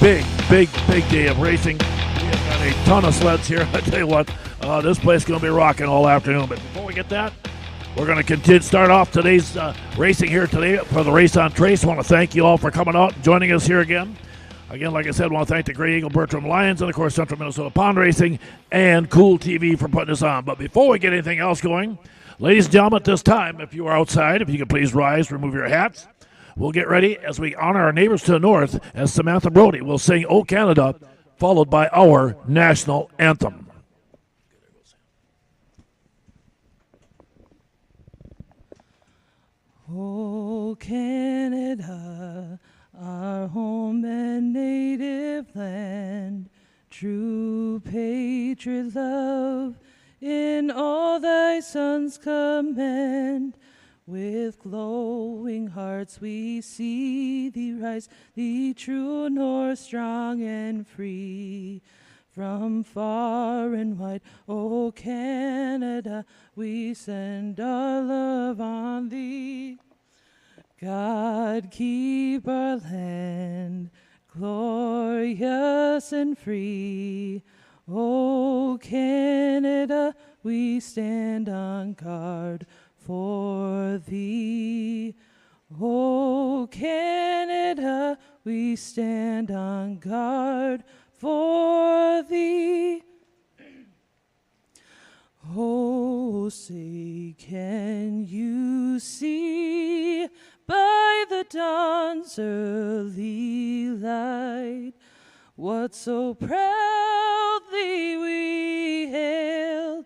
big day of racing. We have got a ton of sleds here. I tell you what, this place is going to be rocking all afternoon. But before we get that, we're going to start off today's racing here today for the Race on Trace. I want to thank you all for coming out and joining us here again. Again, like I said, I want to thank the Grey Eagle Bertram Lions and, of course, Central Minnesota Pond Racing and Cool TV for putting this on. But before we get anything else going, ladies and gentlemen, at this time, if you are outside, if you could please rise, remove your hats. We'll get ready as we honor our neighbors to the north as Samantha Brody will sing "O Canada," followed by our national anthem. O Canada, our home and native land, true patriot love in all thy sons command. With glowing hearts we see thee rise, the true north, strong and free. From far and wide, O Canada, we send our love on thee. God keep our land glorious and free. O Canada, we stand on guard for thee. O Canada, we stand on guard for thee. Oh, say, can you see by the dawn's early light what so proudly we hailed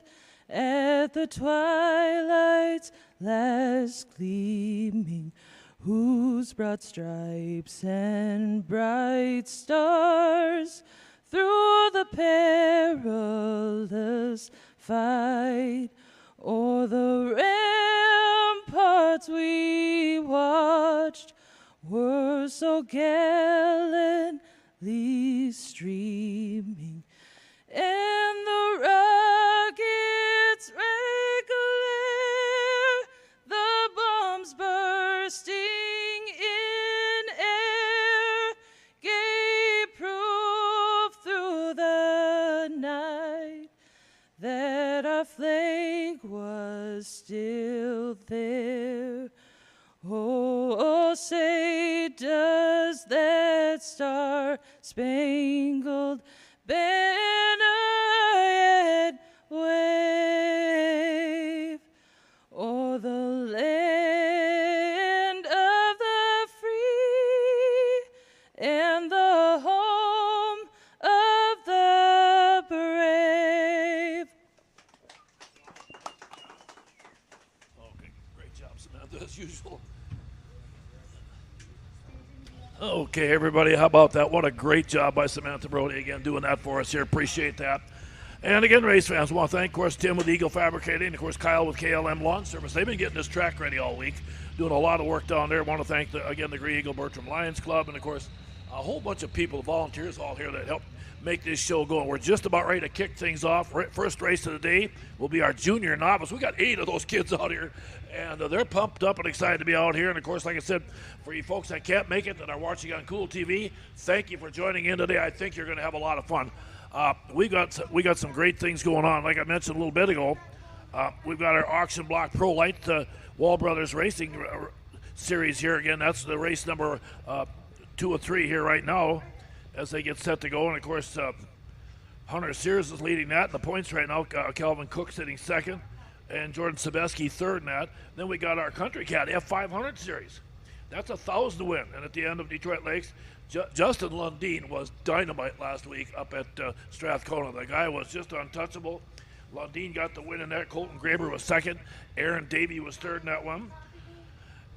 at the twilight's last gleaming, whose broad stripes and bright stars through the perilous fight o'er the ramparts we watched were so gallantly streaming, and the rockets' red glare, the bombs bursting in air, gave proof through the night that our flag was still there. Oh, say, does that star-spangled banner yet wave o'er the land of the free and the home of the brave? Okay, great job, Samantha, as usual. Okay, everybody, how about that? What a great job by Samantha Brody, again, doing that for us here. Appreciate that. And again, race fans, I want to thank, of course, Tim with Eagle Fabricating, and, of course, Kyle with KLM Lawn Service. They've been getting this track ready all week, doing a lot of work down there. I want to thank, again, the Grey Eagle Bertram Lions Club, and, of course, a whole bunch of people, volunteers all here that helped make this show go. We're just about ready to kick things off. First race of the day will be our junior novice. We got 8 of those kids out here, and they're pumped up and excited to be out here. And, of course, like I said, for you folks that can't make it, that are watching on Cool TV, thank you for joining in today. I think you're going to have a lot of fun. We got some great things going on. Like I mentioned a little bit ago, we've got our Auction Block Pro Light Wall Brothers Racing Series here again. That's the race number 2 or 3 here right now as they get set to go. And, of course, Hunter Sears is leading that in the points right now. Calvin Cook sitting second, and Jordan Sebeski third in that. Then we got our Country Cat F500 Series. That's a 1,000 to win. And at the end of Detroit Lakes, Justin Lundeen was dynamite last week up at Strathcona. The guy was just untouchable. Lundeen got the win in there. Colton Graber was second. Aaron Davey was third in that one.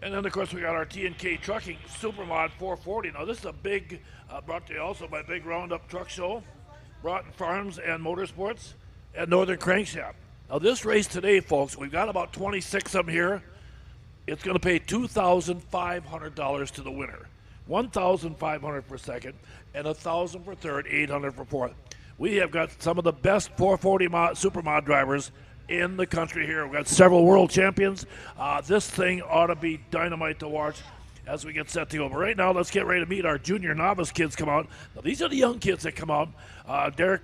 And then, of course, we got our T&K Trucking Supermod 440. Now, this is a big, brought to you also by Big Roundup Truck Show, Broughton Farms and Motorsports, and Northern Crankshaft. Now, this race today, folks, we've got about 26 of them here. It's going to pay $2,500 to the winner. $1,500 for second, and $1,000 for third, $800 for fourth. We have got some of the best 440 Supermod drivers in the country here. We've got several world champions. This thing ought to be dynamite to watch. as we get set to go. But right now, let's get ready to meet our junior novice kids come out. Now, these are the young kids that come out. Derek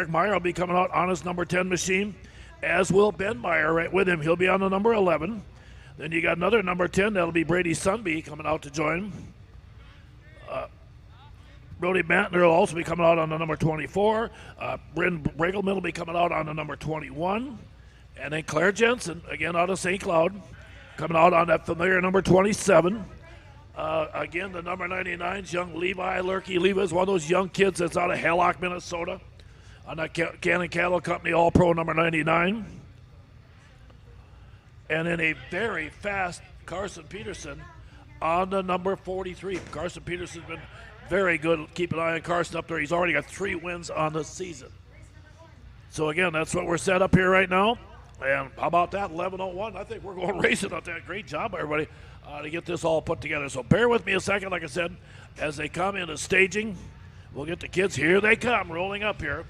Meyer will be coming out on his number 10 machine, as will Ben Meyer right with him. He'll be on the number 11. Then you got another number 10. That'll be Brady Sunby coming out to join. Brody Bantner will also be coming out on the number 24. Bryn Bregelman will be coming out on the number 21. And then Claire Jensen, again out of St. Cloud, coming out on that familiar number 27. Again, the number 99 is young Levi Lurkey. Levi is one of those young kids that's out of Hallock, Minnesota, on that Cannon Cattle Company All-Pro number 99. And then a very fast Carson Peterson on the number 43. Carson Peterson's been very good. Keep an eye on Carson up there. He's already got 3 wins on the season. So, again, that's what we're set up here right now. And how about that, 11:01? I think we're going racing up that. Great job, everybody, to get this all put together. So bear with me a second, like I said, as they come into staging. We'll get the kids. Here they come, rolling up here.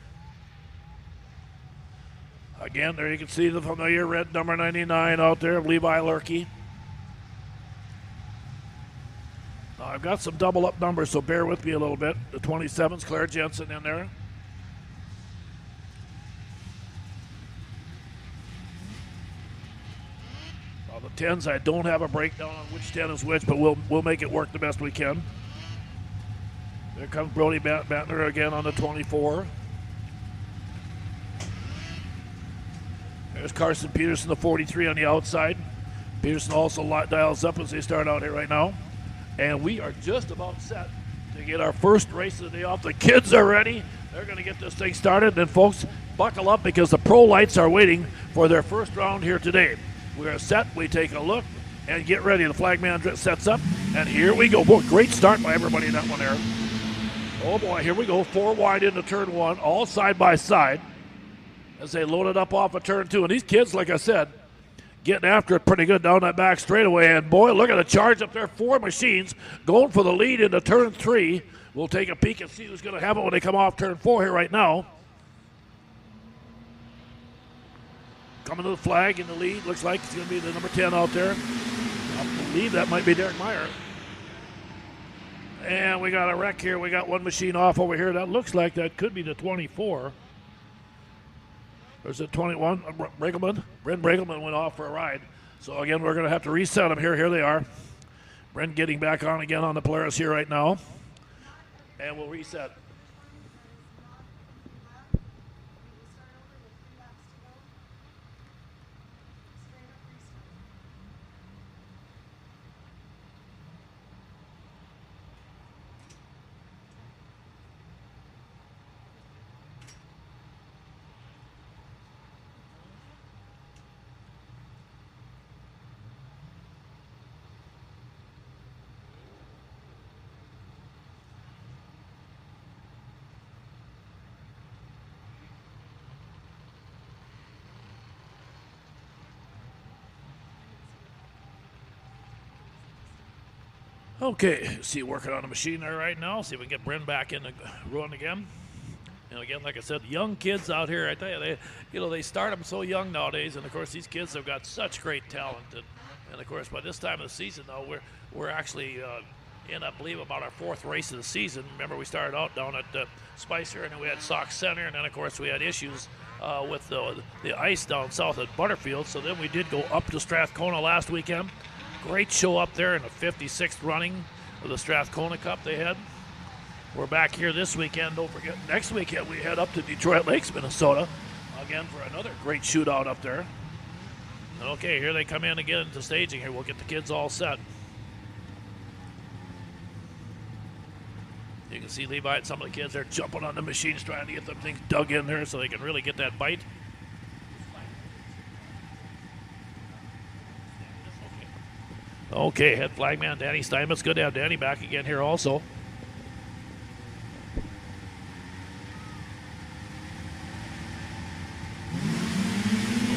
Again, there you can see the familiar red number 99 out there, Levi Lurkey. Now, I've got some double-up numbers, so bear with me a little bit. The 27's Claire Jensen in there. Now, the 10s, I don't have a breakdown on which 10 is which, but we'll make it work the best we can. There comes Brody Bantner again on the 24. There's Carson Peterson, the 43 on the outside. Peterson also dials up as they start out here right now. And we are just about set to get our first race of the day off. The kids are ready. They're going to get this thing started. And, folks, buckle up because the pro lights are waiting for their first round here today. We are set. We take a look and get ready. The flagman sets up. And here we go. Boy, great start by everybody in that one there. Oh, boy, here we go. 4 wide into turn 1, all side by side as they load it up off of turn 2. And these kids, like I said, getting after it pretty good down that back straightaway. And, boy, look at the charge up there. 4 machines going for the lead into turn 3. We'll take a peek and see who's going to have it when they come off turn 4 here right now. Coming to the flag in the lead. Looks like it's going to be the number 10 out there. I believe that might be Derek Meyer. And we got a wreck here. We got one machine off over here. That looks like that could be the 24. There's a 21, Bregelman. Bryn Bregelman went off for a ride. So, again, we're going to have to reset them here. Here they are. Bryn getting back on again on the Polaris here right now. And we'll reset. Okay, see, working on the machine there right now. See if we can get Bryn back in the run again. And again, like I said, young kids out here, I tell you, they start them so young nowadays. And of course, these kids have got such great talent. And of course, by this time of the season, though, we're actually in, I believe, about our 4th race of the season. Remember, we started out down at Spicer, and then we had Sauk Center, and then of course we had issues with the ice down south at Butterfield. So then we did go up to Strathcona last weekend. Great show up there in the 56th running of the Strathcona Cup they had. We're back here this weekend. Don't forget, next weekend we head up to Detroit Lakes, Minnesota, again for another great shootout up there. And okay, here they come in again to staging here. We'll get the kids all set. You can see Levi and some of the kids are jumping on the machines trying to get them things dug in there so they can really get that bite. Okay, head flagman Danny Steinmetz. Good to have Danny back again here also.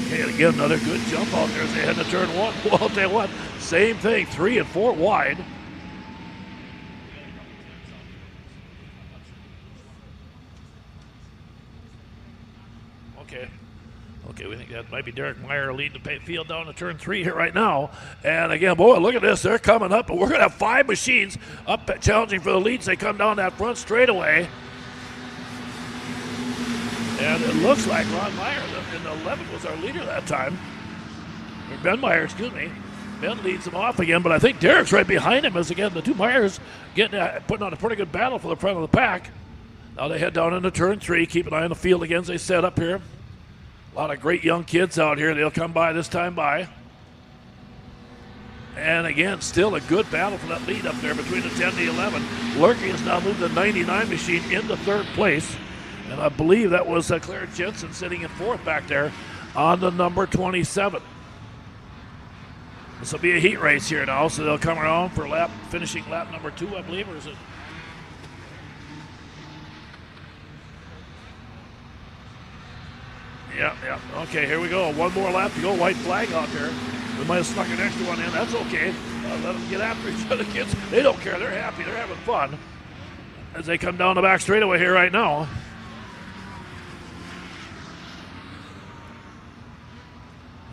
Okay, and again, another good jump out there as they head to turn 1. Well, I'll tell you what, same thing, 3 and 4 wide. Okay, we think that might be Derek Meyer leading the field down to turn 3 here right now. And again, boy, look at this. They're coming up, and we're going to have 5 machines up challenging for the leads. They come down that front straightaway. And it looks like Ron Meyer in the 11 was our leader that time. Or Ben Meyer, excuse me. Ben leads them off again, but I think Derek's right behind him as, again, the two Meyers putting on a pretty good battle for the front of the pack. Now they head down into turn 3. Keep an eye on the field again as they set up here. A lot of great young kids out here. They'll come by this time by. And again, still a good battle for that lead up there between the 10 and the 11. Lurkey has now moved the 99 machine into 3rd place. And I believe that was Claire Jensen sitting in 4th back there on the number 27. This will be a heat race here now, so they'll come around for finishing lap number 2, I believe, or is it? Yeah. Okay, here we go. One more lap to go. White flag out there. We might have snuck an extra one in. That's okay. Let them get after each other, kids. They don't care. They're happy. They're having fun as they come down the back straightaway here right now.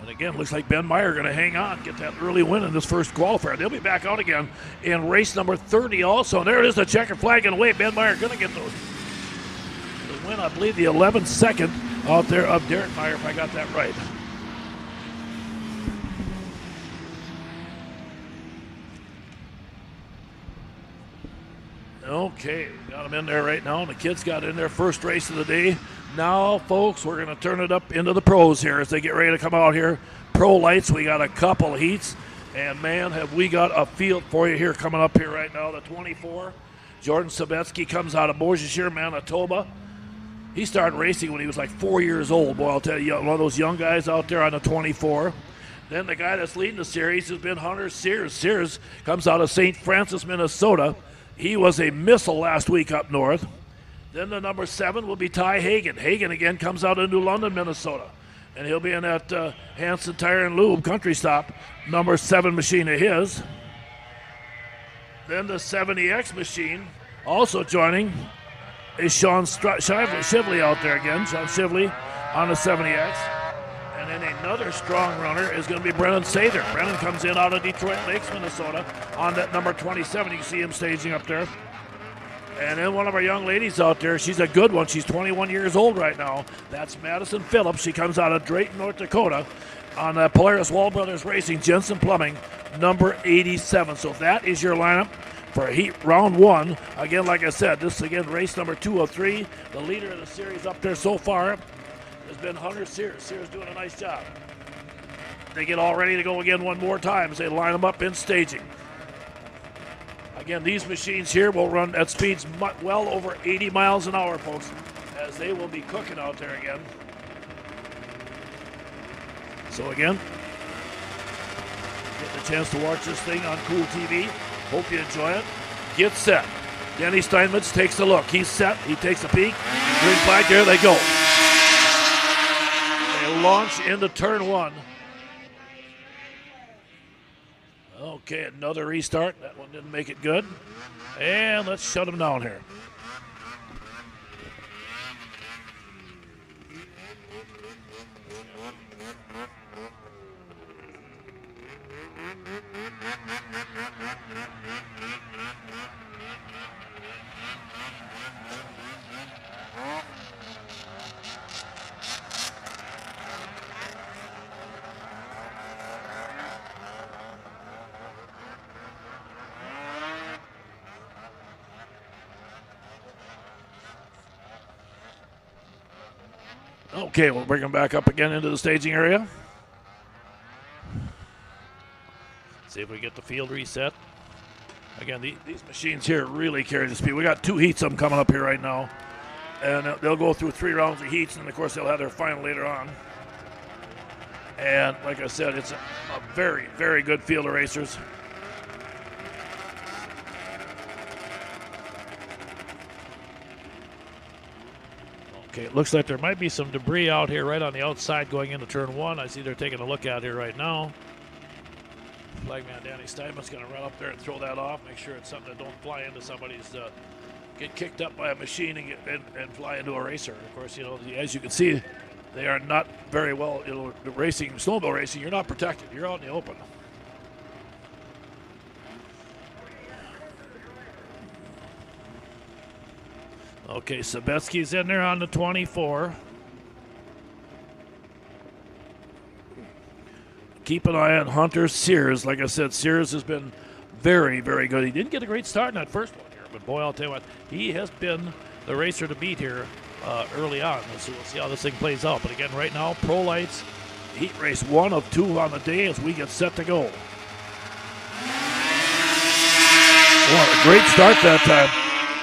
And again, looks like Ben Meyer going to hang on, get that early win in this first qualifier. They'll be back out again in race number 30 also. And there it is, the checker flag in the way. Ben Meyer going to get those. The win, I believe, the 11th second out there of Derek Meyer, if I got that right. Okay, got them in there right now. And the kids got in their first race of the day. Now, folks, we're going to turn it up into the pros here as they get ready to come out here. Pro lights, we got a couple heats. And, man, have we got a field for you here coming up here right now. The 24, Jordan Sabetsky comes out of Beaujeu, Manitoba. He started racing when he was like 4 years old. Boy, I'll tell you, one of those young guys out there on the 24. Then the guy that's leading the series has been Hunter Sears. Sears comes out of St. Francis, Minnesota. He was a missile last week up north. Then the number 7 will be Ty Hagan. Hagan again comes out of New London, Minnesota. And he'll be in that Hanson Tire and Lube country stop, number 7 machine of his. Then the 70X machine, also joining, is Sean Shively out there again. Sean Shively on the 70X. And then another strong runner is going to be Brennan Sather. Brennan comes in out of Detroit Lakes, Minnesota on that number 27. You can see him staging up there. And then one of our young ladies out there, she's a good one. She's 21 years old right now. That's Madison Phillips. She comes out of Drayton, North Dakota on Polaris Wall Brothers Racing, Jensen Plumbing, number 87. So that is your lineup for heat round 1. Again, like I said, this is again race number 2 of 3. The leader of the series up there so far has been Hunter Sears. Sears doing a nice job. They get all ready to go again one more time as they line them up in staging. Again, these machines here will run at speeds well over 80 miles an hour, folks, as they will be cooking out there again. So again, get the chance to watch this thing on Cool TV. Hope you enjoy it. Get set. Danny Steinmetz takes a look. He's set. He takes a peek. Green flag. There they go. They launch into turn 1. Okay, another restart. That one didn't make it good. And let's shut them down here. Okay, we'll bring them back up again into the staging area. See if we get the field reset. Again, these machines here really carry the speed. We got 2 heats of them coming up here right now. And they'll go through 3 rounds of heats, and of course they'll have their final later on. And like I said, it's a very, very good field of racers. Okay, it looks like there might be some debris out here right on the outside going into turn 1. I see they're taking a look at here right now. Flagman Danny Steinmetz going to run up there and throw that off, make sure it's something that don't fly into somebody's, get kicked up by a machine and fly into a racer. Of course, you know, as you can see, They are not very well, racing, snowmobile racing, you're not protected. You're out in the open. Okay, Sabetsky's in there on the 24. Keep an eye on Hunter Sears. Like I said, Sears has been very, very good. He didn't get a great start in that first one here, but boy, I'll tell you what, he has been the racer to beat here early on. So we'll see how this thing plays out. But again, right now, Pro Lights heat race 1 of 2 on the day as we get set to go. What a great start that time.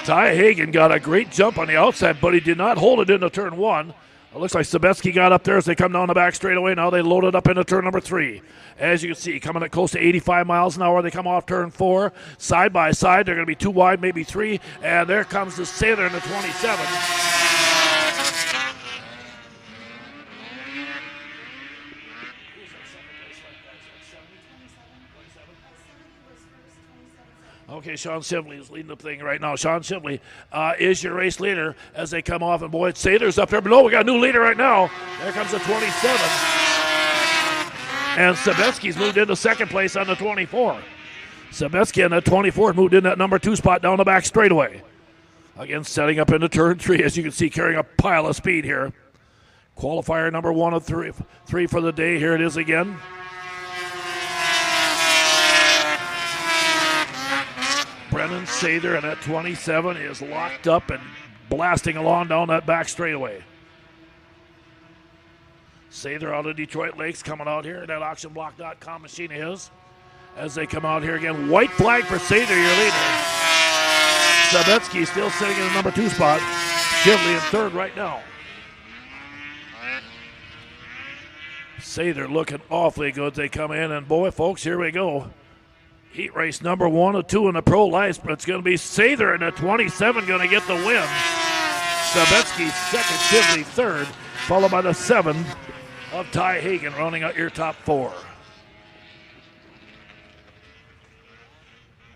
Ty Hagen got a great jump on the outside, but he did not hold it into turn 1. It looks like Sabetsky got up there as they come down the back straightaway. Now they load it up into turn number 3. As you can see, coming at close to 85 miles an hour. They come off turn 4. Side by side, they're going to be 2 wide, maybe 3. And there comes the Sailor in the 27. Okay, Sean Sibley is leading the thing right now. Sean Sibley is your race leader as they come off. And boy, Sailor's up there. But no, we got a new leader right now. There comes the 27. And Sabetsky's moved into second place on the 24. Sabetsky on the 24 moved in that number 2 spot down the back straightaway. Again, setting up into turn 3, as you can see, carrying a pile of speed here. Qualifier number 1 of 3 for the day. Here it is again. Brennan Sather and that 27 is locked up and blasting along down that back straightaway. Sather out of Detroit Lakes coming out here. That auctionblock.com machine is. As they come out here again, white flag for Sather, your leader. Sabetsky still sitting in the number 2 spot. Shively in third right now. Sather looking awfully good. They come in, and boy, folks, here we go. Heat race number 1 of 2 in the Pro Lights, but it's going to be Sather in the 27 going to get the win. Sabetsky second, Shively third, followed by the 7 of Ty Hagen, rounding out your top 4.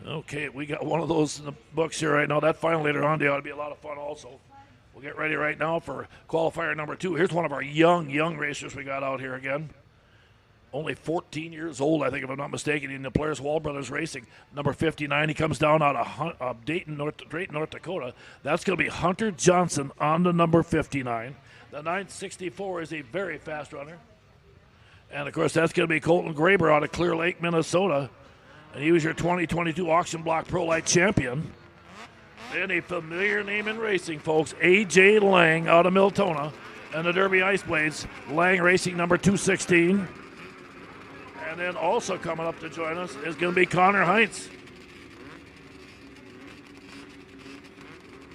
Okay, we got one of those in the books here right now. That final later on, they ought to be a lot of fun also. We'll get ready right now for qualifier number 2. Here's one of our young racers we got out here again. Only 14 years old, I think, if I'm not mistaken, in the Polaris Wall Brothers Racing. Number 59, he comes down out of Dayton, North Dakota. That's going to be Hunter Johnson on the number 59. The 964 is a very fast runner. And, of course, that's going to be Colton Graber out of Clear Lake, Minnesota. And he was your 2022 Auction Block Pro Light champion. Then a familiar name in racing, folks, A.J. Lang out of Miltona. And the Derby Ice Blades, Lang Racing number 216. And then also coming up to join us is going to be Connor Heinz.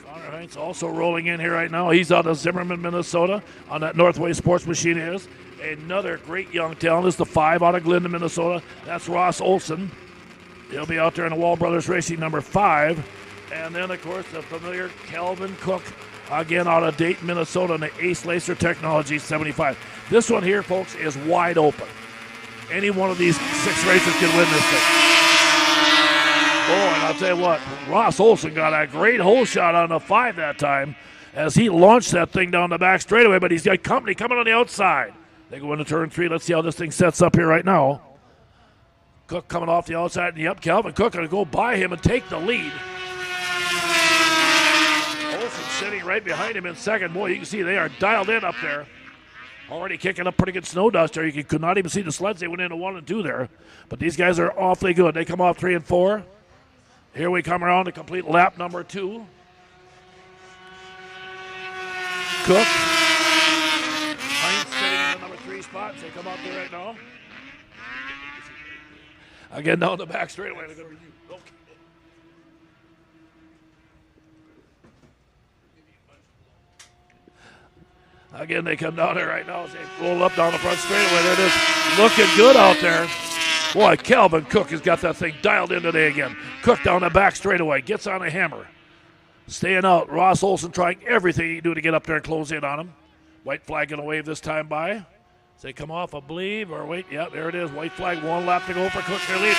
Connor Heinz also rolling in here right now. He's out of Zimmerman, Minnesota, on that Northway Sports Machine is. Another great young talent is the 5 out of Glendon, Minnesota. That's Ross Olson. He'll be out there in the Wall Brothers Racing number 5. And then, of course, the familiar Calvin Cook, again out of Dayton, Minnesota, in the Ace Laser Technology 75. This one here, folks, is wide open. Any one of these 6 racers can win this thing. Oh, and I'll tell you what, Ross Olson got a great hole shot on the 5 that time as he launched that thing down the back straightaway, but he's got company coming on the outside. They go into turn 3. Let's see how this thing sets up here right now. Cook coming off the outside, and yep, Calvin Cook going to go by him and take the lead. Olson sitting right behind him in second. Boy, you can see they are dialed in up there. Already kicking up pretty good snow dust there. You could not even see the sleds. They went into 1 and 2 there. But these guys are awfully good. They come off 3 and 4. Here we come around to complete lap number 2. Cook. Heinz sitting in the number 3 spot. They come out there right now. Again, down the back straightaway. Okay. Again, they come down there right now as they roll up down the front straightaway. There it is, looking good out there. Boy, Calvin Cook has got that thing dialed in today again. Cook down the back straightaway, gets on a hammer. Staying out, Ross Olson trying everything he can do to get up there and close in on him. White flag going to wave this time by. As they come off, I believe, or wait, yeah, there it is. White flag, 1 lap to go for Cook, their leader.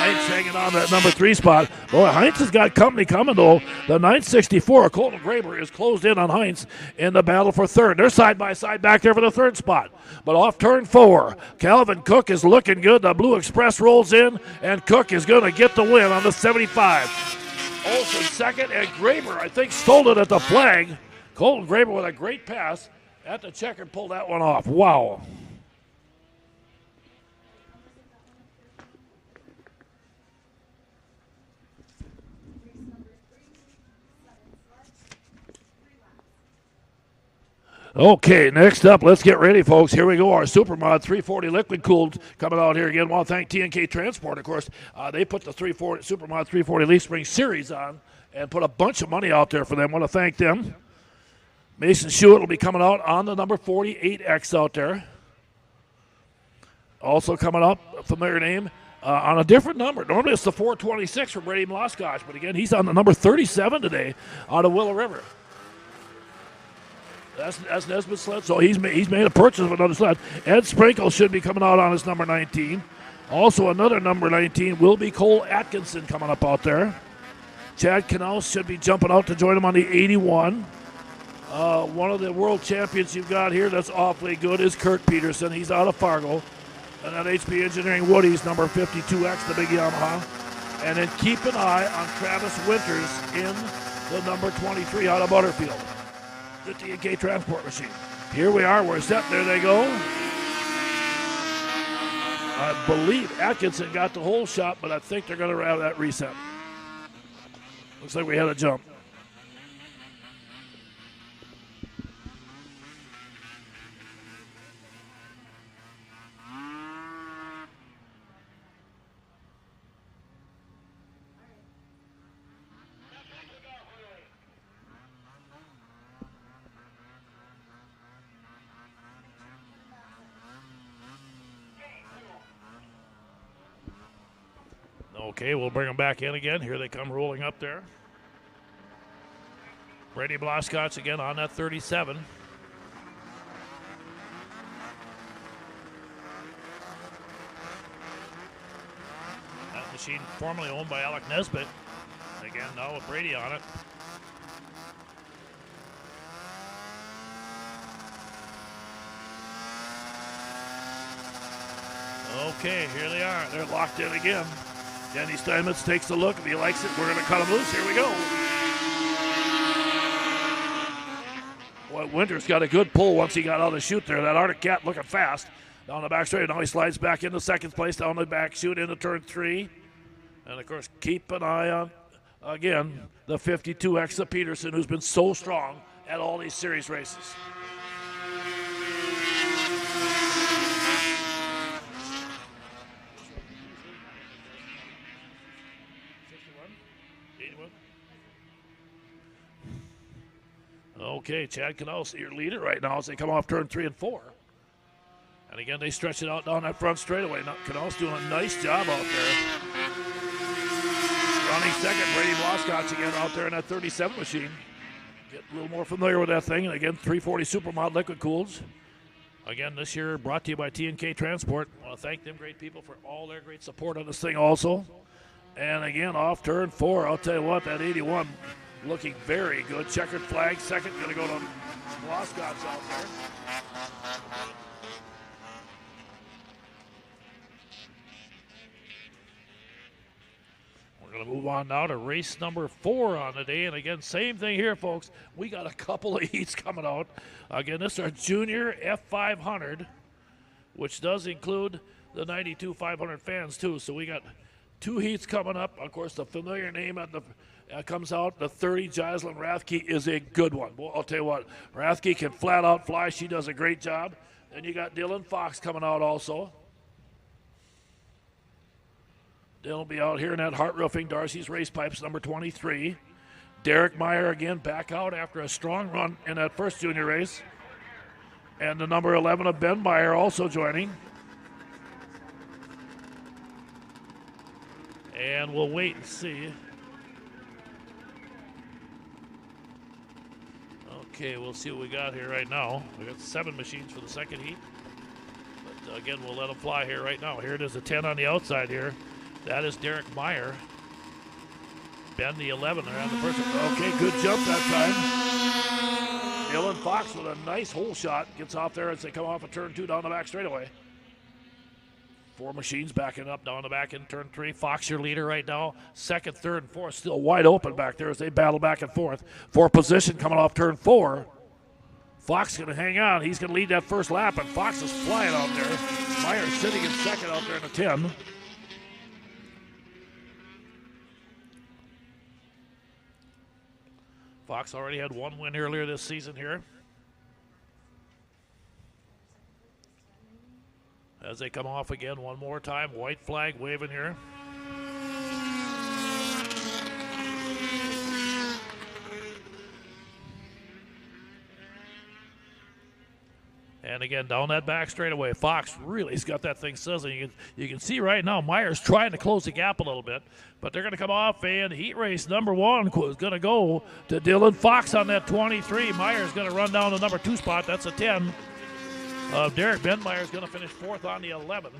Heinz hanging on that number 3 spot. Boy, Heinz has got company coming, though. The 964, Colton Graber, is closed in on Heinz in the battle for third. They're side by side back there for the 3rd spot. But off turn 4, Calvin Cook is looking good. The Blue Express rolls in, and Cook is going to get the win on the 75. Olsen second, and Graber, I think, stole it at the flag. Colton Graber with a great pass at the checker, pulled that one off. Wow. Okay, next up, let's get ready, folks. Here we go. Our Supermod 340 liquid cooled coming out here again. I want to thank TNK Transport, of course. They put the Supermod 340 Leaf Spring Series on and put a bunch of money out there for them. I want to thank them. Mason Schuett will be coming out on the number 48X out there. Also coming up, a familiar name, on a different number. Normally it's the 426 from Brady Mloskotch, but again, he's on the number 37 today out of Willow River. That's Nesbitt's sled, so he's made a purchase of another sled. Ed Sprinkle should be coming out on his number 19. Also another number 19 will be Cole Atkinson coming up out there. Chad Knaus should be jumping out to join him on the 81. One of the world champions you've got here that's awfully good is Kurt Peterson. He's out of Fargo. And then HB Engineering Woody's number 52X, the big Yamaha. And then keep an eye on Travis Winters in the number 23 out of Butterfield. The TNK Transport machine. Here we are. We're set. There they go. I believe Atkinson got the whole shot, but I think they're going to have that reset. Looks like we had a jump. Okay, we'll bring them back in again. Here they come rolling up there. Brady Mloskotch again on that 37. That machine formerly owned by Alec Nesbitt. Again, now with Brady on it. Okay, here they are. They're locked in again. Danny Steinmetz takes a look. If he likes it, we're going to cut him loose. Here we go. Well, Winters got a good pull once he got out of the chute there. That Arctic Cat looking fast down the back straight. Now he slides back into 2nd place down the back chute into turn 3. And, of course, keep an eye on, again, the 52X of Peterson, who's been so strong at all these series races. Okay, Chad Knaus, your leader right now as they come off turn 3 and 4. And again, they stretch it out down that front straightaway. Knaus doing a nice job out there. Running second, Brady Mloskotch again out there in that 37 machine. Get a little more familiar with that thing. And again, 340 Supermod liquid cools. Again, this year brought to you by TNK Transport. I want to thank them great people for all their great support on this thing also. And again, off turn 4, I'll tell you what, that 81 looking very good. Checkered flag, second, going to go to Mloskotch out there. We're going to move on now to race number 4 on the day. And again, same thing here, folks. We got a couple of heats coming out. Again, this is our junior F500, which does include the 92 500 fans, too. So we got 2 heats coming up. Of course, the familiar name at the comes out, the 30, Jocelyn Rathke, is a good one. Well, I'll tell you what, Rathke can flat out fly. She does a great job. Then you got Dylan Fox coming out also. Dylan will be out here in that Hart Roofing, Darcy's Race Pipes, number 23. Derek Meyer again back out after a strong run in that first junior race. And the number 11 of Ben Meyer also joining. And we'll wait and see. Okay, we'll see what we got here right now. We got 7 machines for the second heat. But again, we'll let them fly here right now. Here it is, a 10 on the outside here. That is Derek Meyer. Ben the 11 around the person. Okay, good jump that time. Dylan Fox with a nice hole shot. Gets off there as they come off of turn 2 down the back straightaway. 4 machines backing up down the back in turn 3. Fox your leader right now. Second, third, and fourth still wide open back there as they battle back and forth. For position coming off turn 4. Fox going to hang on. He's going to lead that first lap, and Fox is flying out there. Meyer sitting in second out there in the 10. Fox already had 1 win earlier this season here. As they come off again one more time, white flag waving here. And again, down that back straightaway, Fox really has got that thing sizzling. You can see right now Meyer's trying to close the gap a little bit, but they're going to come off, and heat race number 1 is going to go to Dylan Fox on that 23. Meyer's going to run down the number 2 spot. That's a 10. Derek Benmeyer is going to finish 4th on the 11.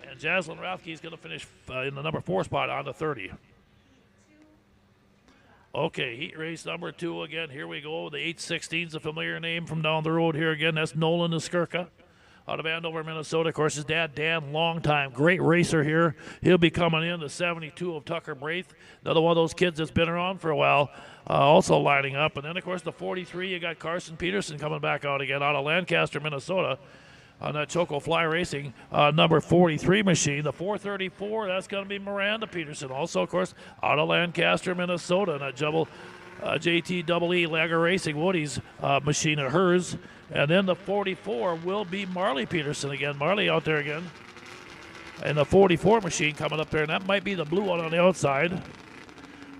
And Jaslyn Rathke is going to finish in the number 4 spot on the 30. Okay, heat race number 2 again. Here we go. The 816 is a familiar name from down the road here again. That's Nolan Niskirka out of Andover, Minnesota. Of course, his dad, Dan, long time, great racer here. He'll be coming in. The 72 of Tucker Braith, another one of those kids that's been around for a while, also lining up. And then, of course, the 43, you got Carson Peterson coming back out again out of Lancaster, Minnesota. On that Choco Fly Racing number 43 machine. The 434, that's going to be Miranda Peterson. Also, of course, out of Lancaster, Minnesota. And that JTEE Lager Racing Woody's machine of hers. And then the 44 will be Marley Peterson again. Marley out there again. And the 44 machine coming up there. And that might be the blue one on the outside.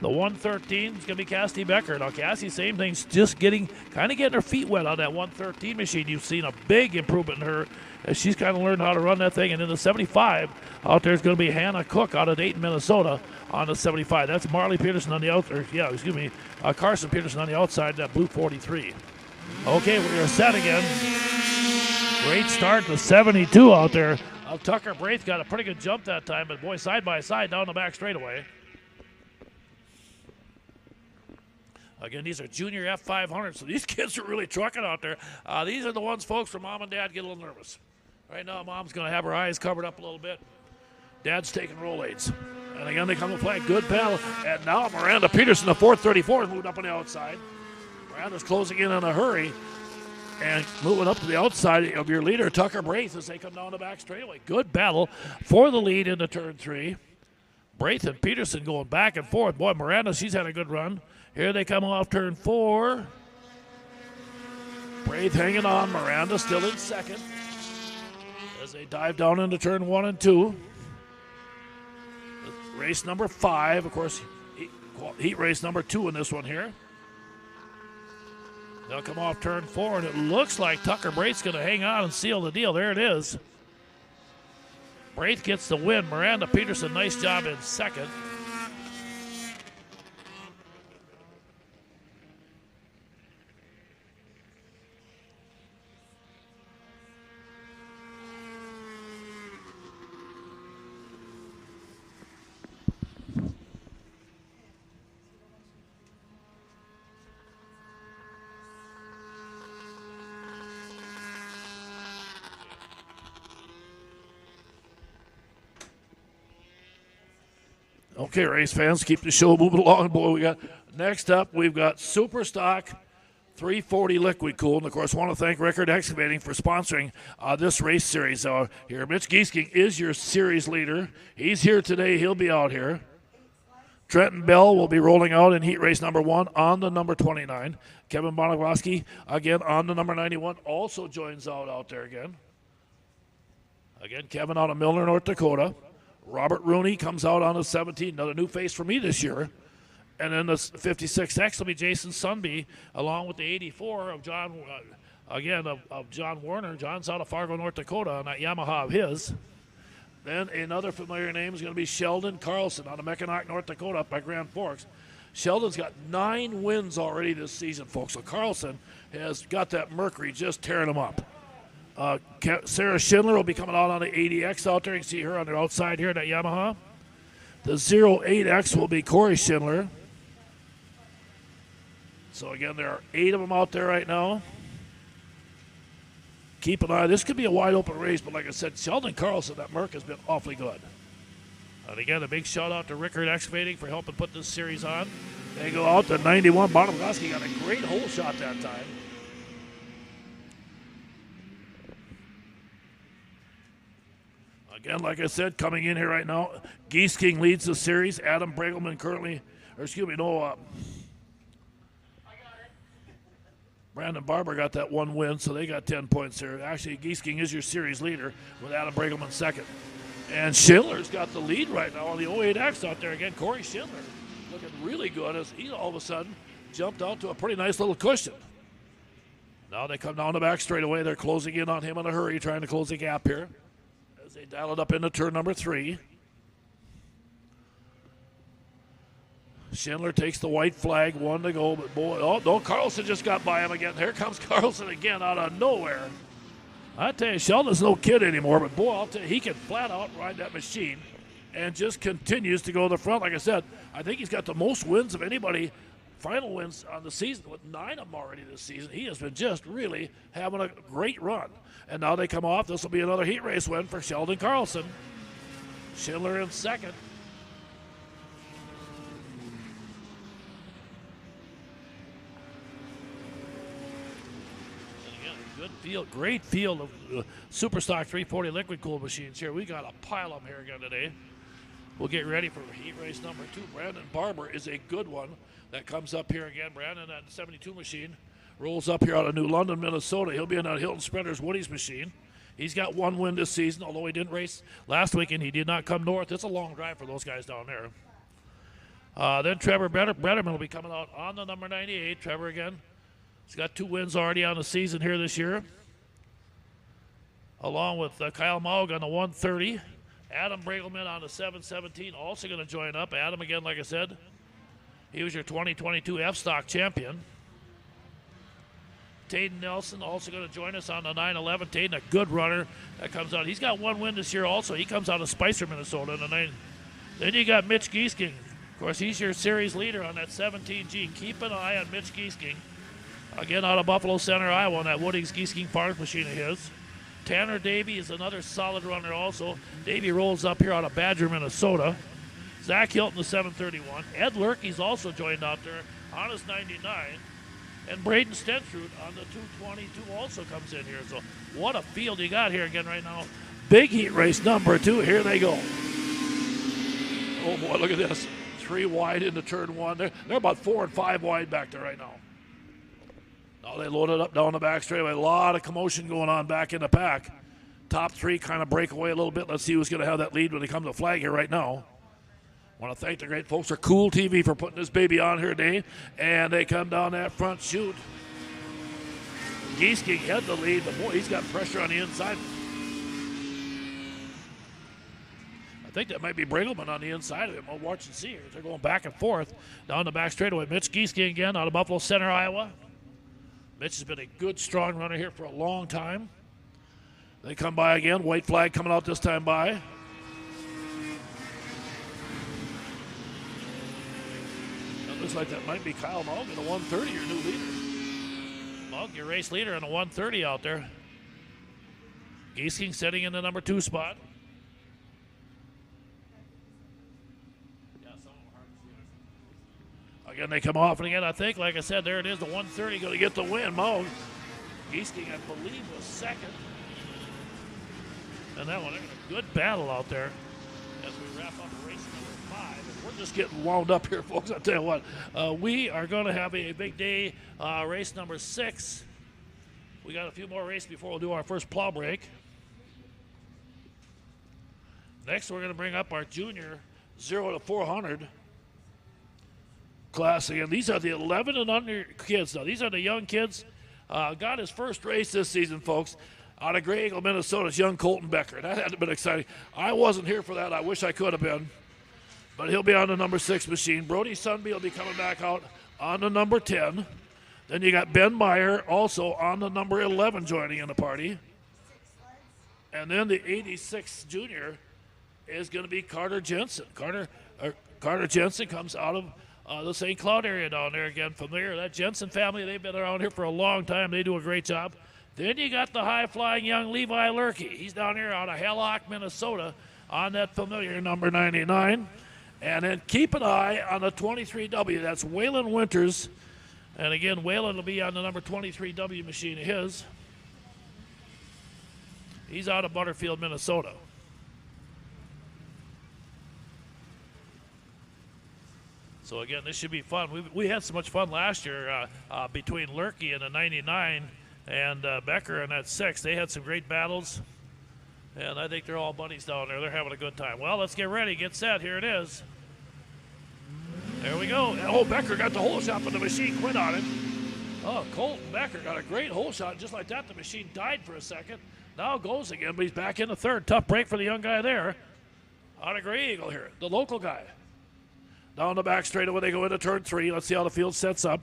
The 113 is going to be Cassie Becker. Now, Cassie, same thing, just kind of getting her feet wet on that 113 machine. You've seen a big improvement in her as she's kind of learned how to run that thing. And then the 75 out there is going to be Hannah Cook out of Dayton, Minnesota on the 75. That's Marley Peterson on the outside. Carson Peterson on the outside, that blue 43. Okay, we're set again. Great start to 72 out there. Tucker Braith got a pretty good jump that time, but boy, side by side down the back straightaway. Again, these are junior F500s, so these kids are really trucking out there. These are the ones, folks, where Mom and Dad get a little nervous. Right now, Mom's going to have her eyes covered up a little bit. Dad's taking Rolaids. And again, they come to play. Good battle. And now Miranda Peterson, the 434, has moved up on the outside. Miranda's closing in a hurry and moving up to the outside of your leader, Tucker Braith, as they come down the back straightaway. Good battle for the lead into turn 3. Braith and Peterson going back and forth. Boy, Miranda, she's had a good run. Here they come off turn 4. Braith hanging on. Miranda still in second as they dive down into turn 1 and 2. Race number 5, of course, heat race number 2 in this one here. They'll come off turn 4, and it looks like Tucker Braith's going to hang on and seal the deal. There it is. Braith gets the win. Miranda Peterson, nice job in second. Okay, race fans, keep the show moving along. Boy, next up, we've got Super Stock 340 Liquid Cool. And, of course, I want to thank Record Excavating for sponsoring this race series here. Mitch Giesking is your series leader. He's here today. He'll be out here. Trenton Bell will be rolling out in heat race number 1 on the number 29. Kevin Bonogowski, again, on the number 91, also joins out there again. Again, Kevin out of Milner, North Dakota. Robert Rooney comes out on the 17, another new face for me this year. And then the 56X will be Jason Sunby, along with the 84 of John, of John Warner. John's out of Fargo, North Dakota on that Yamaha of his. Then another familiar name is going to be Sheldon Carlson out of Mackinac, North Dakota, up by Grand Forks. Sheldon's got 9 wins already this season, folks. So Carlson has got that Mercury just tearing him up. Sarah Schindler will be coming out on the 80X out there. You can see her on the outside here in that Yamaha. The 08X will be Corey Schindler. So again, there are 8 of them out there right now. Keep an eye. This could be a wide open race, but like I said, Sheldon Carlson, that Merc, has been awfully good. And again, a big shout out to Rickard Excavating for helping put this series on. They go out to 91. Bartolomowski got a great hole shot that time. Again, like I said, coming in here right now, Geese King leads the series. Adam Bregelman Brandon Barber got that one win, so they got 10 points there. Actually, Geese King is your series leader with Adam Bregelman second. And Schindler's got the lead right now on the 08X out there again. Corey Schindler looking really good as he all of a sudden jumped out to a pretty nice little cushion. Now they come down the back straightaway. They're closing in on him in a hurry, trying to close the gap here as they dial it up into turn number 3. Schindler takes the white flag, 1 to go, but boy, oh no, Carlson just got by him again. Here comes Carlson again out of nowhere. I tell you, Sheldon's no kid anymore, but boy, I'll tell you, he can flat out ride that machine and just continues to go to the front. Like I said, I think he's got the most wins of anybody, final wins on the season, with 9 of them already this season. He has been just really having a great run. And now they come off. This will be another heat race win for Sheldon Carlson. Schindler in second. Great field of super stock 340 liquid cooled machines here. We got a pile of them here again today. We'll get ready for heat race number 2. Brandon Barber is a good one that comes up here again. Brandon, that 72 machine, rolls up here out of New London, Minnesota. He'll be in that Hilton Sprinters Woody's machine. He's got 1 win this season, although he didn't race last weekend. He did not come north. It's a long drive for those guys down there. Then Trevor Bretterman will be coming out on the number 98. Trevor again. He's got 2 wins already on the season here this year. Along with Kyle Maug on the 130. Adam Bregelman on the 717 also going to join up. Adam, again, like I said, he was your 2022 F-Stock champion. Tayden Nelson also going to join us on the 911. Tayden, a good runner that comes out. He's got 1 win this year also. He comes out of Spicer, Minnesota. In the 9. Then you got Mitch Giesking. Of course, he's your series leader on that 17G. Keep an eye on Mitch Giesking. Again, out of Buffalo Center, Iowa, on that Woodings Giesking Farms machine of his. Tanner Davey is another solid runner also. Davey rolls up here out of Badger, Minnesota. Zach Hilton, the 731. Ed Lurkey's also joined out there on his 99. And Braden Stentrud on the 222 also comes in here. So what a field you got here again right now. Big heat race number 2. Here they go. Oh, boy, look at this. 3 wide into turn 1. They're about 4 and 5 wide back there right now. Now they loaded up down the back straightaway. A lot of commotion going on back in the pack. Top 3 kind of break away a little bit. Let's see who's going to have that lead when they come to the flag here right now. I want to thank the great folks at Cool TV for putting this baby on here today. And they come down that front chute. Giesking had the lead, but boy, he's got pressure on the inside. I think that might be Bregelman on the inside of him. We'll watch and see here. They're going back and forth down the back straightaway. Mitch Giesking again out of Buffalo Center, Iowa. Mitch has been a good, strong runner here for a long time. They come by again. White flag coming out this time by. It looks like that might be Kyle Maug in the 130, your new leader. Maug, your race leader in the 130 out there. Giesking sitting in the number 2 spot. Again, they come off, and again, I think, like I said, there it is, the 130 going to get the win. Maug. Giesking, I believe, was second. And that one, a good battle out there as we wrap up race number 5. We're just getting wound up here, folks. I'll tell you what, we are going to have a big day, race number 6. We got a few more races before we'll do our first plow break. Next, we're going to bring up our junior 0 to 400 class again. These are the 11 and under kids now. These are the young kids. Got his first race this season, folks, out of Grey Eagle, Minnesota. It's young Colton Becker. That had to have been exciting. I wasn't here for that. I wish I could have been. But he'll be on the number 6 machine. Brody Sunby will be coming back out on the number 10. Then you got Ben Meyer also on the number 11 joining in the party. And then the 86 junior is going to be Carter Jensen. Carter Jensen comes out of the St. Cloud area down there again from there. That Jensen family, they've been around here for a long time. They do a great job. Then you got the high-flying young Levi Lurkey. He's down here out of Hallock, Minnesota on that familiar number 99. And then keep an eye on the 23W. That's Waylon Winters. And again, Waylon will be on the number 23W machine of his. He's out of Butterfield, Minnesota. So again, this should be fun. We had so much fun last year between Lurkey and the 99 and Becker in that 6. They had some great battles. And I think they're all buddies down there. They're having a good time. Well, let's get ready. Get set. Here it is. There we go. Oh, Becker got the hole shot, but the machine quit on it. Oh, Colton Becker got a great hole shot. Just like that, the machine died for a second. Now goes again, but he's back in the third. Tough break for the young guy there. On a Gray Eagle here, the local guy. Down the back straightaway, they go into turn 3. Let's see how the field sets up.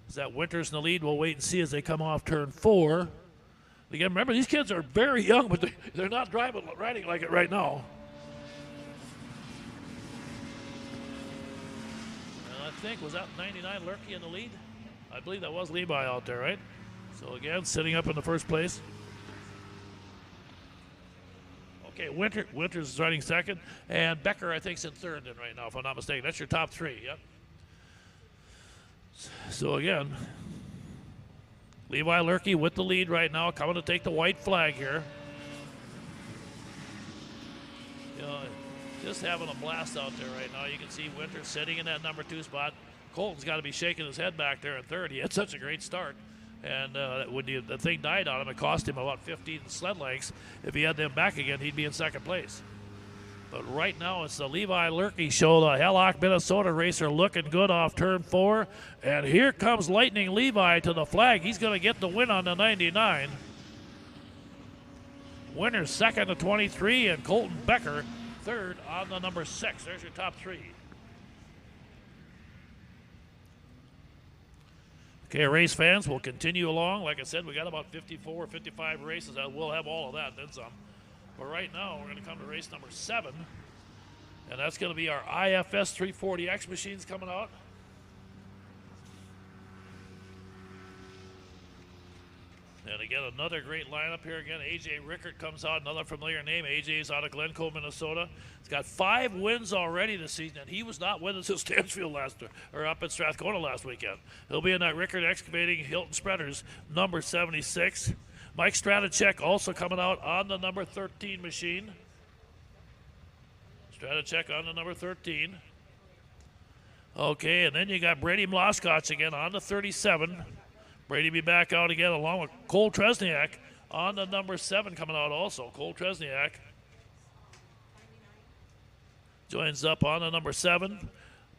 Is that Winters in the lead? We'll wait and see as they come off turn 4. Again, remember, these kids are very young, but they're not riding like it right now. And I think, was that 99 Lurkey in the lead? I believe that was Levi out there, right? So again, sitting up in the first place. Okay, Winters is riding second, and Becker, I think, is in third then right now, if I'm not mistaken. That's your top 3, yep. So again, Levi Lurkey with the lead right now, coming to take the white flag here. You know, just having a blast out there right now. You can see Winters sitting in that number 2 spot. Colton's got to be shaking his head back there in third. He had such a great start. And when the thing died on him, it cost him about 15 sled lengths. If he had them back again, he'd be in second place. But right now, it's the Levi Lurkey show, the Hallock, Minnesota racer looking good off turn 4. And here comes Lightning Levi to the flag. He's going to get the win on the 99. Winters second to 23, and Colton Becker third on the number 6. There's your top 3. Okay, race fans, we'll continue along. Like I said, we got about 54 or 55 races. We'll have all of that and then some. But right now, we're going to come to race number 7. And that's going to be our IFS 340X machines coming out. And again, another great lineup here. Again, A.J. Rickert comes out, another familiar name. A.J.'s out of Glencoe, Minnesota. He's got 5 wins already this season, and he was not with us at Stansfield up at Strathcona last weekend. He'll be in that Rickert Excavating Hilton Spreaders, number 76. Mike Stratacek also coming out on the number 13 machine. Stratacek on the number 13. Okay, and then you got Brady Mloskotch again on the 37. Brady be back out again along with Cole Tresniak on the number 7 coming out also. Cole Tresniak joins up on the number 7.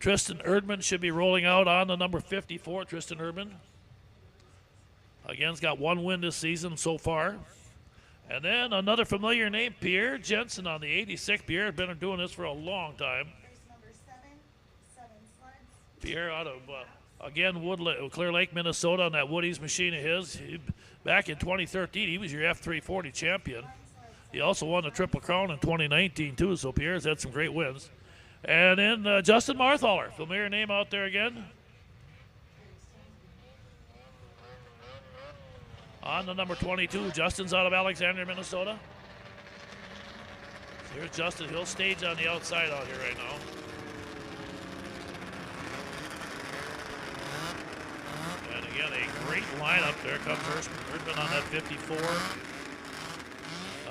Tristan Erdman should be rolling out on the number 54, Tristan Erdman. Again, he's got 1 win this season so far. And then another familiar name, Pierre Jensen on the 86. Pierre has been doing this for a long time. Number 7 sleds. Pierre out of... again, Clear Lake, Minnesota on that Woody's machine of his. Back in 2013, he was your F340 champion. He also won the Triple Crown in 2019, too, so Pierre's had some great wins. And then Justin Marthaler, familiar name out there again. On the number 22, Justin's out of Alexandria, Minnesota. So here's Justin. He'll stage on the outside out here right now. Again, a great lineup. There comes Erdman on that 54.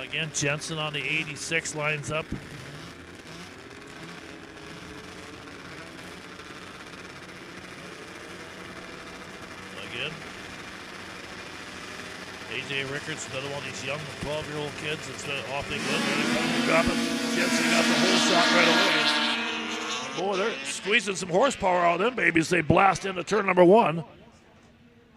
Again, Jensen on the 86 lines up. Again, A.J. Rickards, another one of these young 12-year-old kids that's been awfully good. Dropping. Jensen got the whole shot right away. Boy, they're squeezing some horsepower out of them babies. They blast into turn number 1.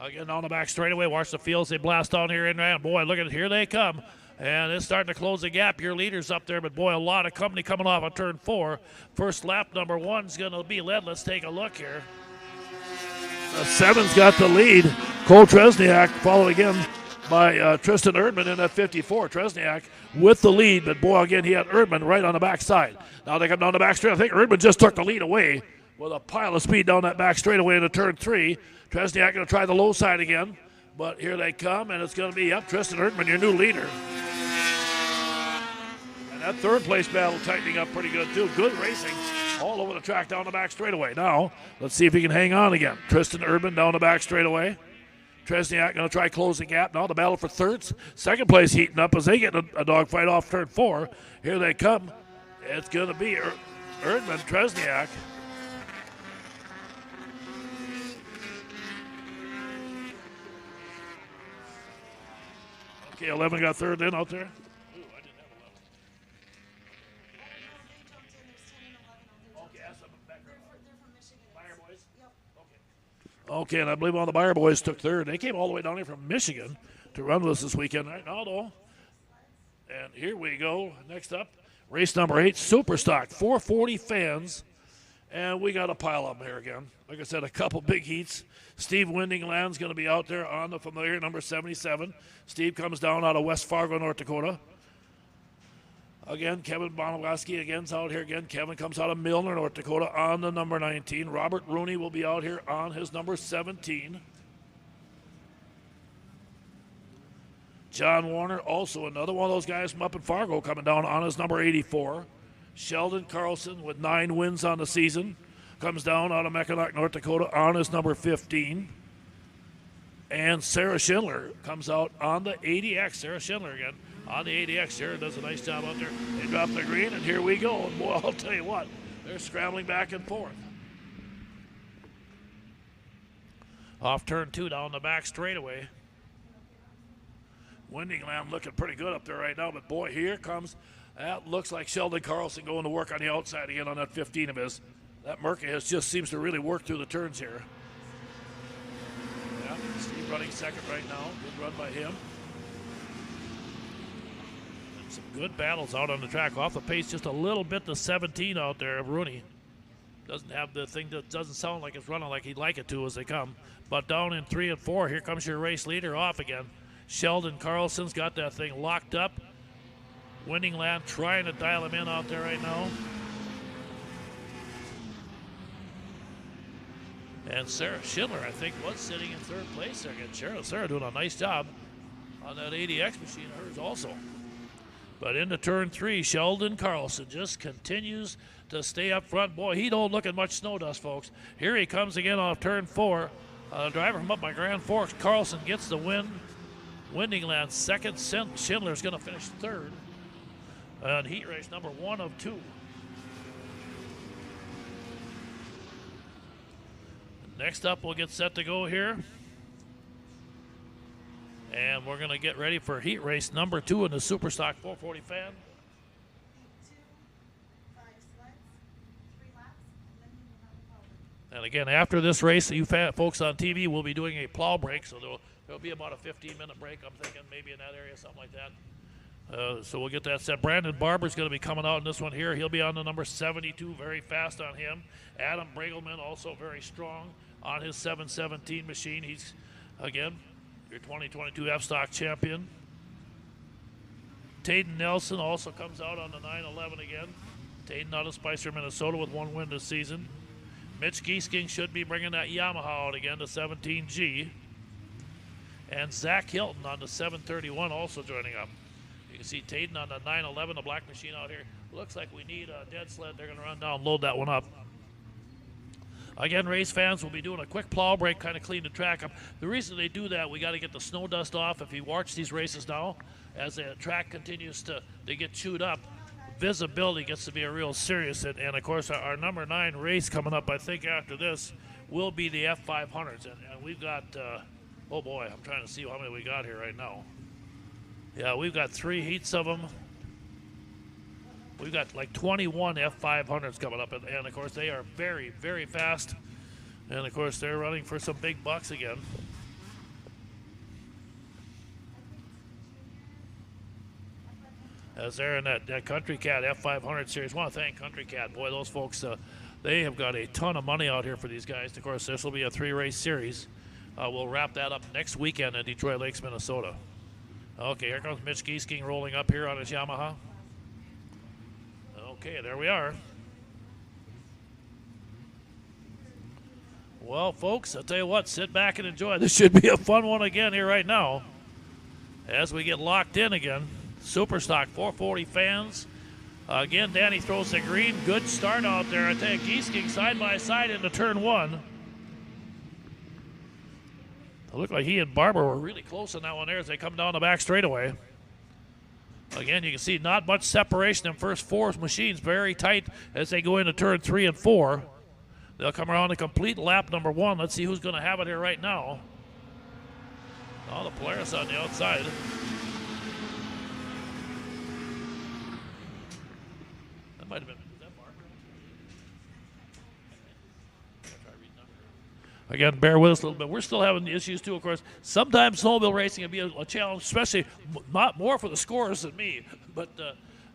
Again, on the back straightaway, watch the fields. They blast on here in and boy, look at it. Here they come. And it's starting to close the gap. Your leader's up there, but boy, a lot of company coming off on turn 4. First lap, number 1's going to be led. Let's take a look here. The 7's got the lead. Cole Tresniak followed again by Tristan Erdman in that 54. Tresniak with the lead, but boy, again, he had Erdman right on the backside. Now they come down the back straight. I think Erdman just took the lead away with a pile of speed down that back straightaway into turn 3. Tresniak going to try the low side again, but here they come, and it's going to be up Tristan Erdman, your new leader. And that third place battle tightening up pretty good too. Good racing all over the track down the back straightaway. Now, let's see if he can hang on again. Tristan Erdman down the back straightaway. Tresniak going to try close the gap. Now the battle for thirds. Second place heating up as they get a dogfight off turn 4. Here they come. It's going to be Erdman, Tresniak. Okay, 11 got third in out there. Ooh, I didn't have 11. Okay, that's the back row. They're from Michigan. Fire boys? Yep. Okay, and I believe all the Buyer boys took third. They came all the way down here from Michigan to run with us this weekend right now, though. And here we go. Next up, race number 8, Superstock, 440 fans. And we got a pile of them here again. Like I said, a couple big heats. Steve Windingland's going to be out there on the familiar number 77. Steve comes down out of West Fargo, North Dakota. Again, Kevin Bonowski again's out here again. Kevin comes out of Milner, North Dakota on the number 19. Robert Rooney will be out here on his number 17. John Warner, also another one of those guys from up in Fargo, coming down on his number 84. Sheldon Carlson with 9 wins on the season comes down out of Mackinac, North Dakota on his number 15. And Sarah Schindler comes out on the 80X. Sarah Schindler again on the 80X. Sarah does a nice job out there. They drop the green, and here we go. And boy, I'll tell you what, they're scrambling back and forth. Off turn 2 down the back straightaway. Windingland looking pretty good up there right now, but boy, here comes, that looks like Sheldon Carlson going to work on the outside again on that 15 of his. That Merca just seems to really work through the turns here. Yeah, Steve running second right now. Good run by him. And some good battles out on the track. Off the pace just a little bit, the 17 out there of Rooney. Doesn't have the thing that doesn't sound like it's running like he'd like it to as they come. But down in 3 and 4, here comes your race leader off again. Sheldon Carlson's got that thing locked up. Windingland trying to dial him in out there right now. And Sarah Schindler, I think, was sitting in third place there again. Sarah doing a nice job on that 80X machine of hers also. But into turn 3, Sheldon Carlson just continues to stay up front. Boy, he don't look at much snow dust, folks. Here he comes again off turn 4. Driver from up by Grand Forks, Carlson gets the win. Windingland second. Schindler's going to finish third on heat race number 1 of 2. Next up, we'll get set to go here. And we're going to get ready for heat race number 2 in the Superstock 440 fan. 2, 5 sleds, 3 laps, and then we will have a power. And again, after this race, you folks on TV will be doing a plow break, so there'll be about a 15-minute break, I'm thinking, maybe in that area, something like that. So we'll get that set. Brandon Barber's going to be coming out in this one here. He'll be on the number 72, very fast on him. Adam Bregelman, also very strong on his 717 machine. He's, again, your 2022 F-Stock champion. Tayden Nelson also comes out on the 911 again. Tayden out of Spicer, Minnesota with 1 win this season. Mitch Giesking should be bringing that Yamaha out again, the 17G. And Zach Hilton on the 731 also joining up. You can see Tayden on the 911, the black machine out here. Looks like we need a dead sled. They're going to run down, load that one up. Again, race fans will be doing a quick plow break, kind of clean the track up. The reason they do that, we got to get the snow dust off. If you watch these races now, as the track continues to get chewed up, visibility gets to be a real serious. And of course, our number 9 race coming up, I think after this, will be the F500s. And we've got, oh boy, I'm trying to see how many we got here right now. Yeah, we've got 3 heats of them. We've got like 21 F500s coming up, and of course they are very, very fast. And of course they're running for some big bucks again. As they're in that Country Cat F500 series. I want to thank Country Cat. Boy, those folks, they have got a ton of money out here for these guys. Of course, this will be a 3-race series. We'll wrap that up next weekend in Detroit Lakes, Minnesota. Okay, here comes Mitch Giesking rolling up here on his Yamaha. Okay, there we are. Well, folks, I'll tell you what, sit back and enjoy. This should be a fun one again here right now as we get locked in again. Superstock 440 fans. Again, Danny throws the green. Good start out there. I tell you, Giesking side by side into turn one. It looked like he and Barber were really close on that one there as they come down the back straightaway. Again, you can see not much separation in first four machines. Very tight as they go into turn 3 and 4. They'll come around to complete lap number 1. Let's see who's going to have it here right now. All the Polaris on the outside. That might have been. Is that Barber? Again, bear with us a little bit. We're still having issues too, of course. Sometimes snowmobile racing can be a challenge, especially not more for the scorers than me. But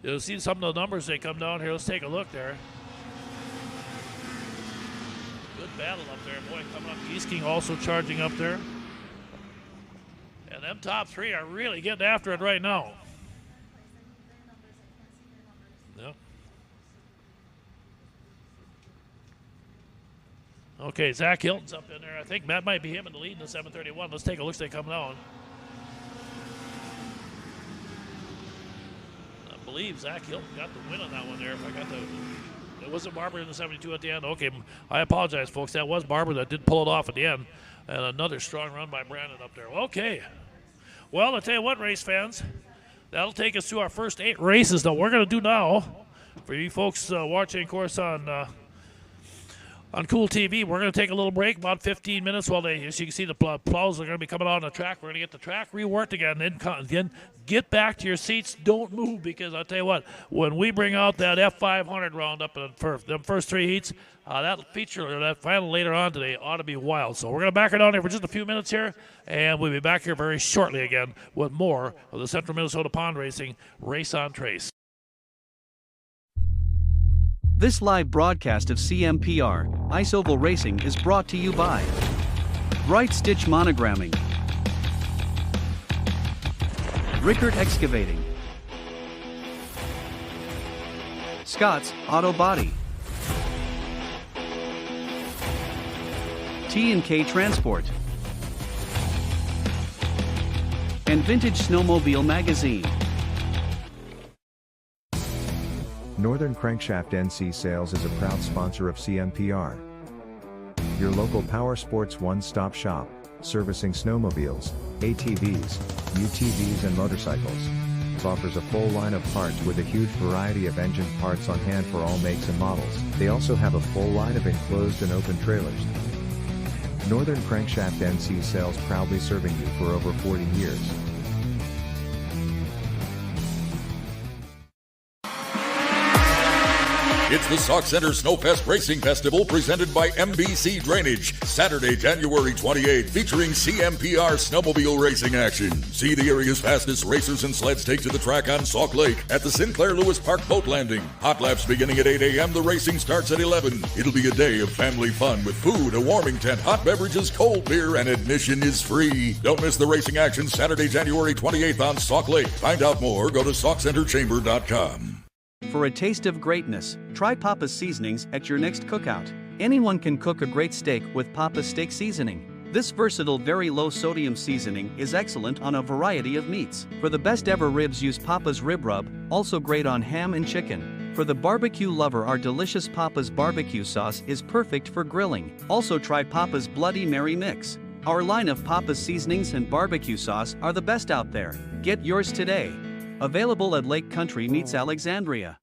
you'll see some of the numbers they come down here. Let's take a look there. Good battle up there. Boy, coming up. Giesking also charging up there. And them top 3 are really getting after it right now. Yep. Okay, Zach Hilton's up in there. I think that might be him in the lead in the 731. Let's take a look as they come down. I believe Zach Hilton got the win on that one there. If I got the... It wasn't Barber in the 72 at the end. Okay, I apologize, folks. That was Barber that did pull it off at the end. And another strong run by Brandon up there. Okay. Well, I'll tell you what, race fans. That'll take us through our first 8 races that we're going to do now. For you folks watching, of course, on Cool TV, we're going to take a little break, about 15 minutes while they, as you can see, the plows are going to be coming out on the track. We're going to get the track reworked again, then get back to your seats. Don't move, because I'll tell you what, when we bring out that F500 roundup for the first 3 heats, that feature, or that final later on today, ought to be wild. So we're going to back her down here for just a few minutes here, and we'll be back here very shortly again with more of the Central Minnesota Pond Racing Race on Trace. This live broadcast of CMPR, Ice Oval Racing is brought to you by Bright Stitch Monogramming, Rickert Excavating, Scott's Auto Body, T&K Transport, and Vintage Snowmobile Magazine. Northern Crankshaft NC Sales is a proud sponsor of CMPR. Your local power sports one-stop shop, servicing snowmobiles, ATVs, UTVs and motorcycles. Offers a full line of parts with a huge variety of engine parts on hand for all makes and models. They also have a full line of enclosed and open trailers. Northern Crankshaft NC Sales, proudly serving you for over 40 years. It's the Sauk Center Snowfest Racing Festival presented by MBC Drainage. Saturday, January 28th, featuring CMPR snowmobile racing action. See the area's fastest racers and sleds take to the track on Sauk Lake at the Sinclair Lewis Park Boat Landing. Hot laps beginning at 8 a.m. The racing starts at 11. It'll be a day of family fun with food, a warming tent, hot beverages, cold beer, and admission is free. Don't miss the racing action Saturday, January 28th on Sauk Lake. Find out more, go to SaukCenterChamber.com. For a taste of greatness, try Papa's Seasonings at your next cookout. Anyone can cook a great steak with Papa's Steak Seasoning. This versatile, very low-sodium seasoning is excellent on a variety of meats. For the best ever ribs, use Papa's Rib Rub, also great on ham and chicken. For the barbecue lover, our delicious Papa's Barbecue Sauce is perfect for grilling. Also try Papa's Bloody Mary Mix. Our line of Papa's Seasonings and Barbecue Sauce are the best out there. Get yours today. Available at Lake Country Meats Alexandria.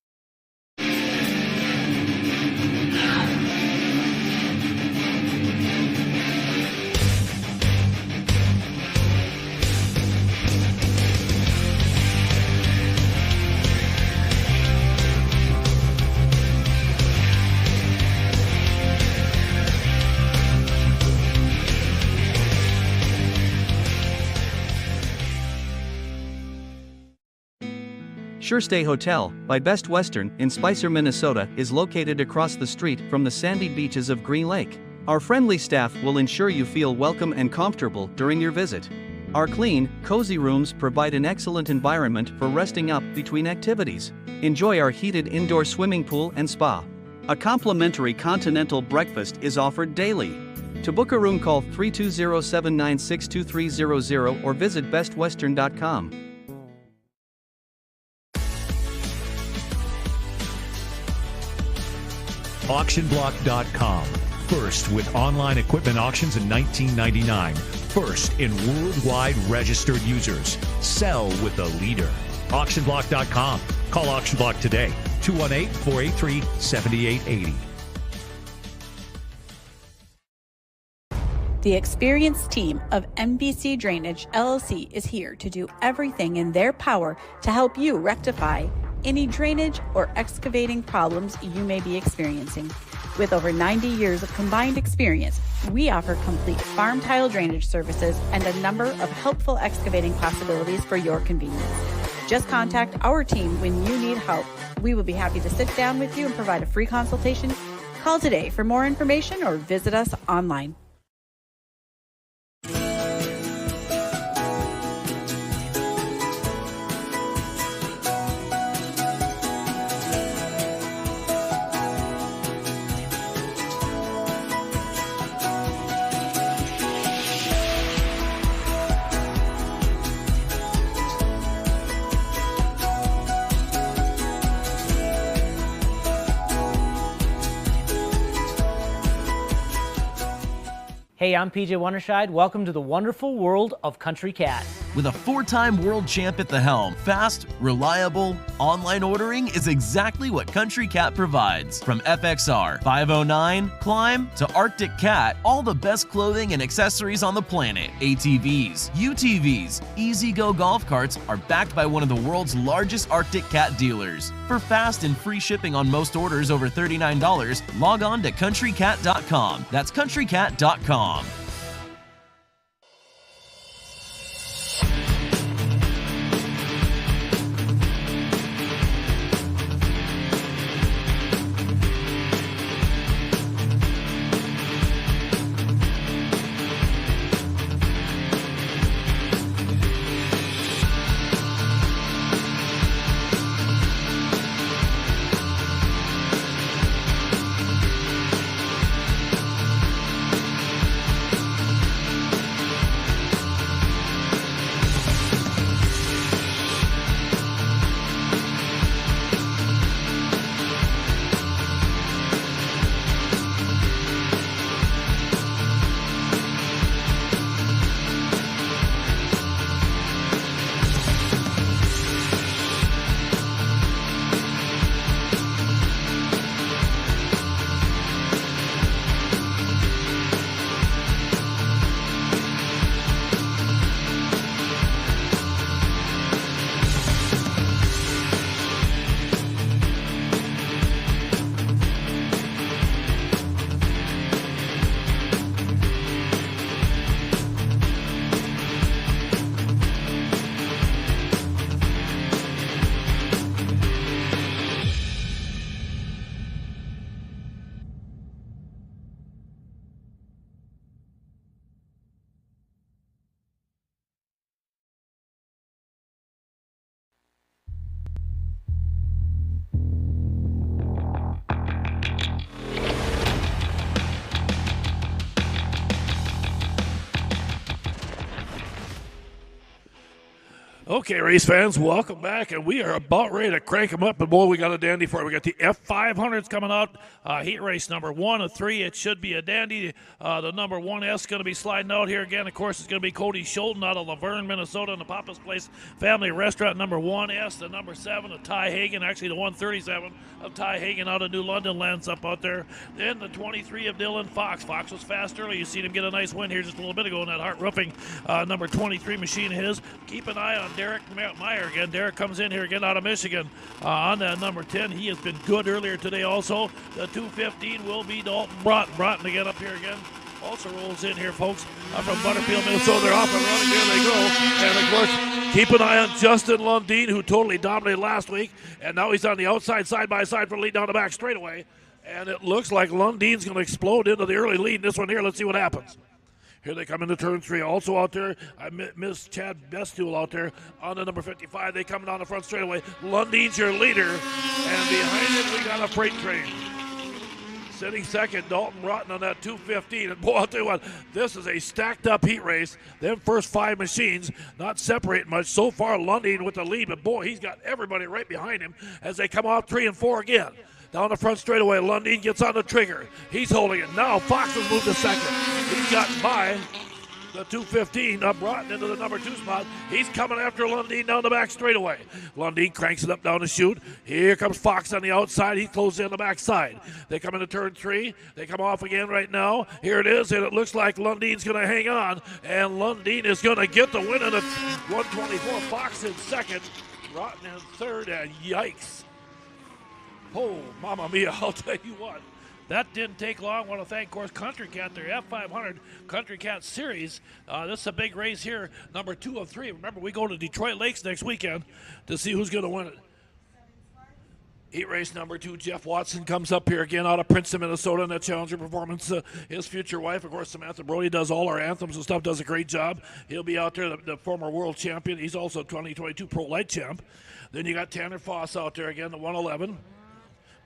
SureStay Hotel, by Best Western, in Spicer, Minnesota, is located across the street from the sandy beaches of Green Lake. Our friendly staff will ensure you feel welcome and comfortable during your visit. Our clean, cozy rooms provide an excellent environment for resting up between activities. Enjoy our heated indoor swimming pool and spa. A complimentary continental breakfast is offered daily. To book a room, call 320-796-2300 or visit bestwestern.com. Auctionblock.com. First with online equipment auctions in 1999. First in worldwide registered users. Sell with a leader. Auctionblock.com. Call Auctionblock today. 218-483-7880. The experienced team of MBC Drainage LLC is here to do everything in their power to help you rectify any drainage or excavating problems you may be experiencing. With over 90 years of combined experience, we offer complete farm tile drainage services and a number of helpful excavating possibilities for your convenience. Just contact our team when you need help. We will be happy to sit down with you and provide a free consultation. Call today for more information or visit us online. Hey, I'm PJ Wonderscheid. Welcome to the wonderful world of Country Cat. With a 4-time world champ at the helm, fast, reliable, online ordering is exactly what Country Cat provides. From FXR, 509, Climb, to Arctic Cat, all the best clothing and accessories on the planet. ATVs, UTVs, E-Z-Go golf carts are backed by one of the world's largest Arctic Cat dealers. For fast and free shipping on most orders over $39, log on to countrycat.com. That's countrycat.com. Okay, race fans, welcome back, and we are about ready to crank them up. And boy, we got a dandy for it. We got the F500s coming out, heat race number 1 of 3. It should be a dandy. The number 1S is going to be sliding out here again. Of course, it's going to be Cody Schulten out of Laverne, Minnesota, in the Papa's Place Family Restaurant. Number 1S, the number 7 of Ty Hagen, actually the 137 of Ty Hagen out of New London lands up out there. Then the 23 of Dylan Fox. Fox was fast early. You seen him get a nice win here just a little bit ago in that Hart Roofing number 23 machine of his. Keep an eye on Derek Meyer again. Derek comes in here again out of Michigan on that number 10. He has been good earlier today also. The 215 will be Dalton Broughton. Broughton again up here again. Also rolls in here, folks, from Butterfield, Minnesota. They're off and running. There they go. And, of course, keep an eye on Justin Lundeen, who totally dominated last week. And now he's on the outside, side-by-side for the lead down the back straightaway. And it looks like Lundeen's going to explode into the early lead in this one here. Let's see what happens. Here they come into turn 3. Also out there, I miss Chad Bestool out there on the number 55. They coming down the front straightaway. Lundine's your leader. And behind him, we got a freight train. Sitting second, Dalton Rotten on that 215. And boy, I'll tell you what, this is a stacked up heat race. Them first 5 machines not separating much. So far, Lundin with the lead, but boy, he's got everybody right behind him as they come off 3 and 4 again. Down the front straightaway, Lundin gets on the trigger. He's holding it. Now Fox has moved to second. He's gotten by the 215 up Rotten into the number 2 spot. He's coming after Lundin down the back straightaway. Lundin cranks it up down the chute. Here comes Fox on the outside. He closes in the back side. They come into turn 3. They come off again right now. Here it is, and it looks like Lundin's going to hang on, and Lundin is going to get the win in the 124. Fox in second. Rotten in third, and yikes. Oh, mamma mia, I'll tell you what. That didn't take long. I want to thank, of course, Country Cat, their F500 Country Cat Series. This is a big race here, number 2 of 3. Remember, we go to Detroit Lakes next weekend to see who's going to win it. Heat race number 2, Jeff Watson comes up here again out of Princeton, Minnesota in that Challenger performance. His future wife, of course, Samantha Brody, does all our anthems and stuff, does a great job. He'll be out there, the former world champion. He's also 2022 Pro Light champ. Then you got Tanner Foss out there again, the 111.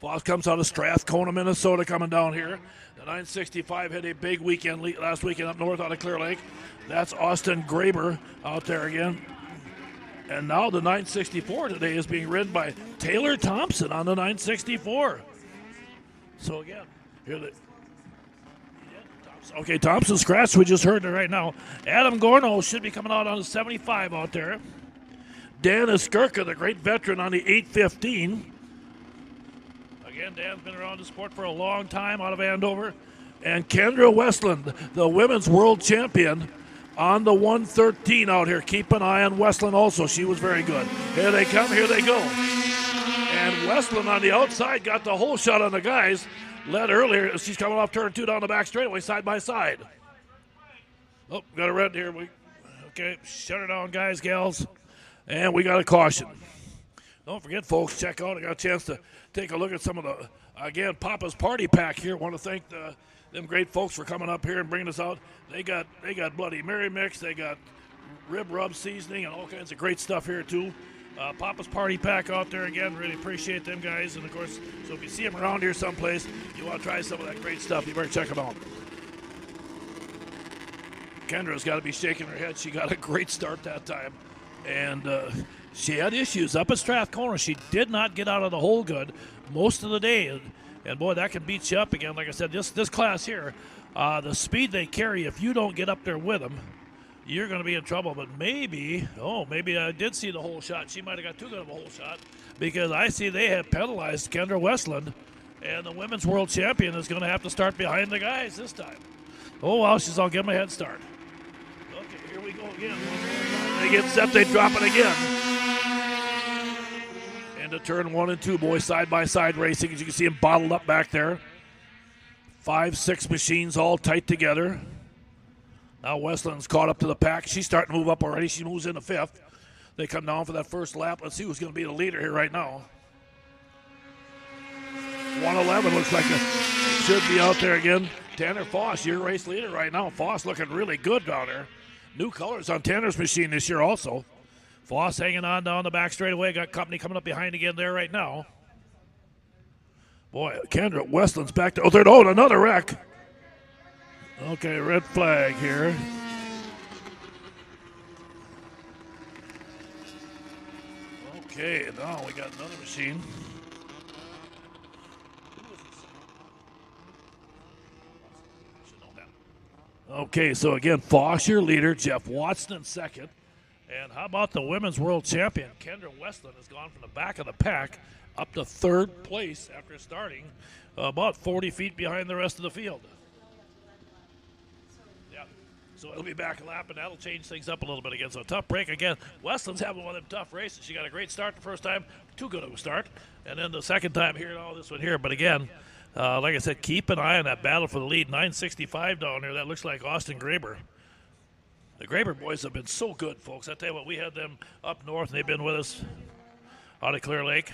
Foss comes out of Strathcona, Minnesota, coming down here. The 965 had a big weekend last weekend up north out of Clear Lake. That's Austin Graber out there again. And now the 964 today is being ridden by Taylor Thompson on the 964. So again, here they. Okay, Thompson scratch. We just heard it right now. Adam Gorno should be coming out on the 75 out there. Dan Eskurka, the great veteran, on the 815. Again, Dan's been around the sport for a long time out of Andover. And Kendra Westland, the women's world champion, on the 113 out here. Keep an eye on Westland also. She was very good. Here they come. Here they go. And Westland on the outside got the whole shot on the guys. Led earlier. She's coming off turn 2 down the back straightaway, side by side. Oh, got a red here. Okay, shut her down, guys, gals. And we got a caution. Don't forget, folks, check out. I got a chance to take a look at some of the, again, Papa's Party Pack here. Want to thank them great folks for coming up here and bringing us out. They got Bloody Mary mix. They got rib rub seasoning and all kinds of great stuff here, too. Papa's Party Pack out there again. Really appreciate them guys. And, of course, so if you see them around here someplace, you want to try some of that great stuff, you better check them out. Kendra's got to be shaking her head. She got a great start that time. And she had issues up at Strathcona. She did not get out of the hole good most of the day. And boy, that can beat you up again. Like I said, this class here, the speed they carry, if you don't get up there with them, you're going to be in trouble. But maybe I did see the hole shot. She might have got too good of a hole shot because I see they have penalized Kendra Westland, and the women's world champion is going to have to start behind the guys this time. Oh, well, I'll give them a head start. Okay, here we go again. They get set, they drop it again. Into turn 1 and 2, boys, side-by-side racing. As you can see them bottled up back there. 5, 6 machines all tight together. Now Westland's caught up to the pack. She's starting to move up already. She moves into 5th. They come down for that first lap. Let's see who's going to be the leader here right now. 111 looks like it should be out there again. Tanner Foss, your race leader right now. Foss looking really good down there. New colors on Tanner's machine this year also. Foss hanging on down the back straightaway. Got company coming up behind again there right now. Boy, Kendra Westland's back there. Oh, another wreck. Okay, red flag here. Okay, now we got another machine. Okay, so again, Foss, your leader. Jeff Watson in second. And how about the women's world champion? Kendra Westland has gone from the back of the pack up to 3rd place after starting about 40 feet behind the rest of the field. Yeah, so it'll be back a lap, and that'll change things up a little bit again. So a tough break again. Westland's having one of them tough races. She got a great start the first time, too good of a start. And then the second time here, all this one here. But again, like I said, keep an eye on that battle for the lead. 965 down there. That looks like Austin Graber. The Graber boys have been so good, folks. I tell you what, we had them up north, and they've been with us out of Clear Lake.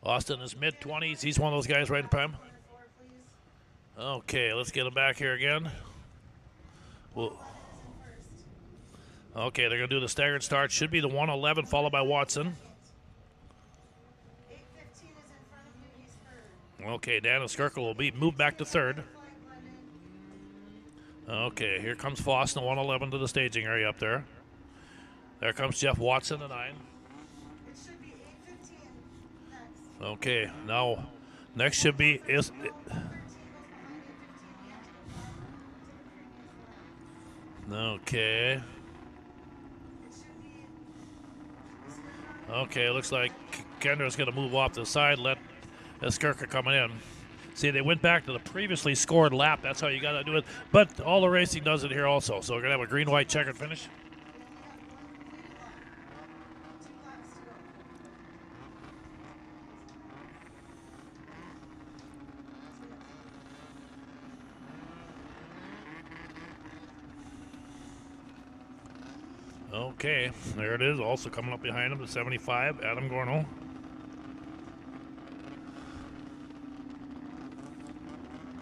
Austin is mid-20s. He's one of those guys right in prime. Okay, let's get them back here again. Okay, they're going to do the staggered start. Should be the 111 followed by Watson. 8:15 is in front of you. He's third. Okay, Dan Skirkle will be moved back to third. Okay, here comes Foss in the 111 to the staging area up there. There comes Jeff Watson, the 9. It should be 8:15 next. Okay, now next should be is. Okay. Okay, looks like Kendra's going to move off to the side, let Skirka coming in. See, they went back to the previously scored lap. That's how you got to do it. But all the racing does it here also. So we're going to have a green-white checkered finish. Okay, there it is. Also coming up behind him, the 75, Adam Gorno.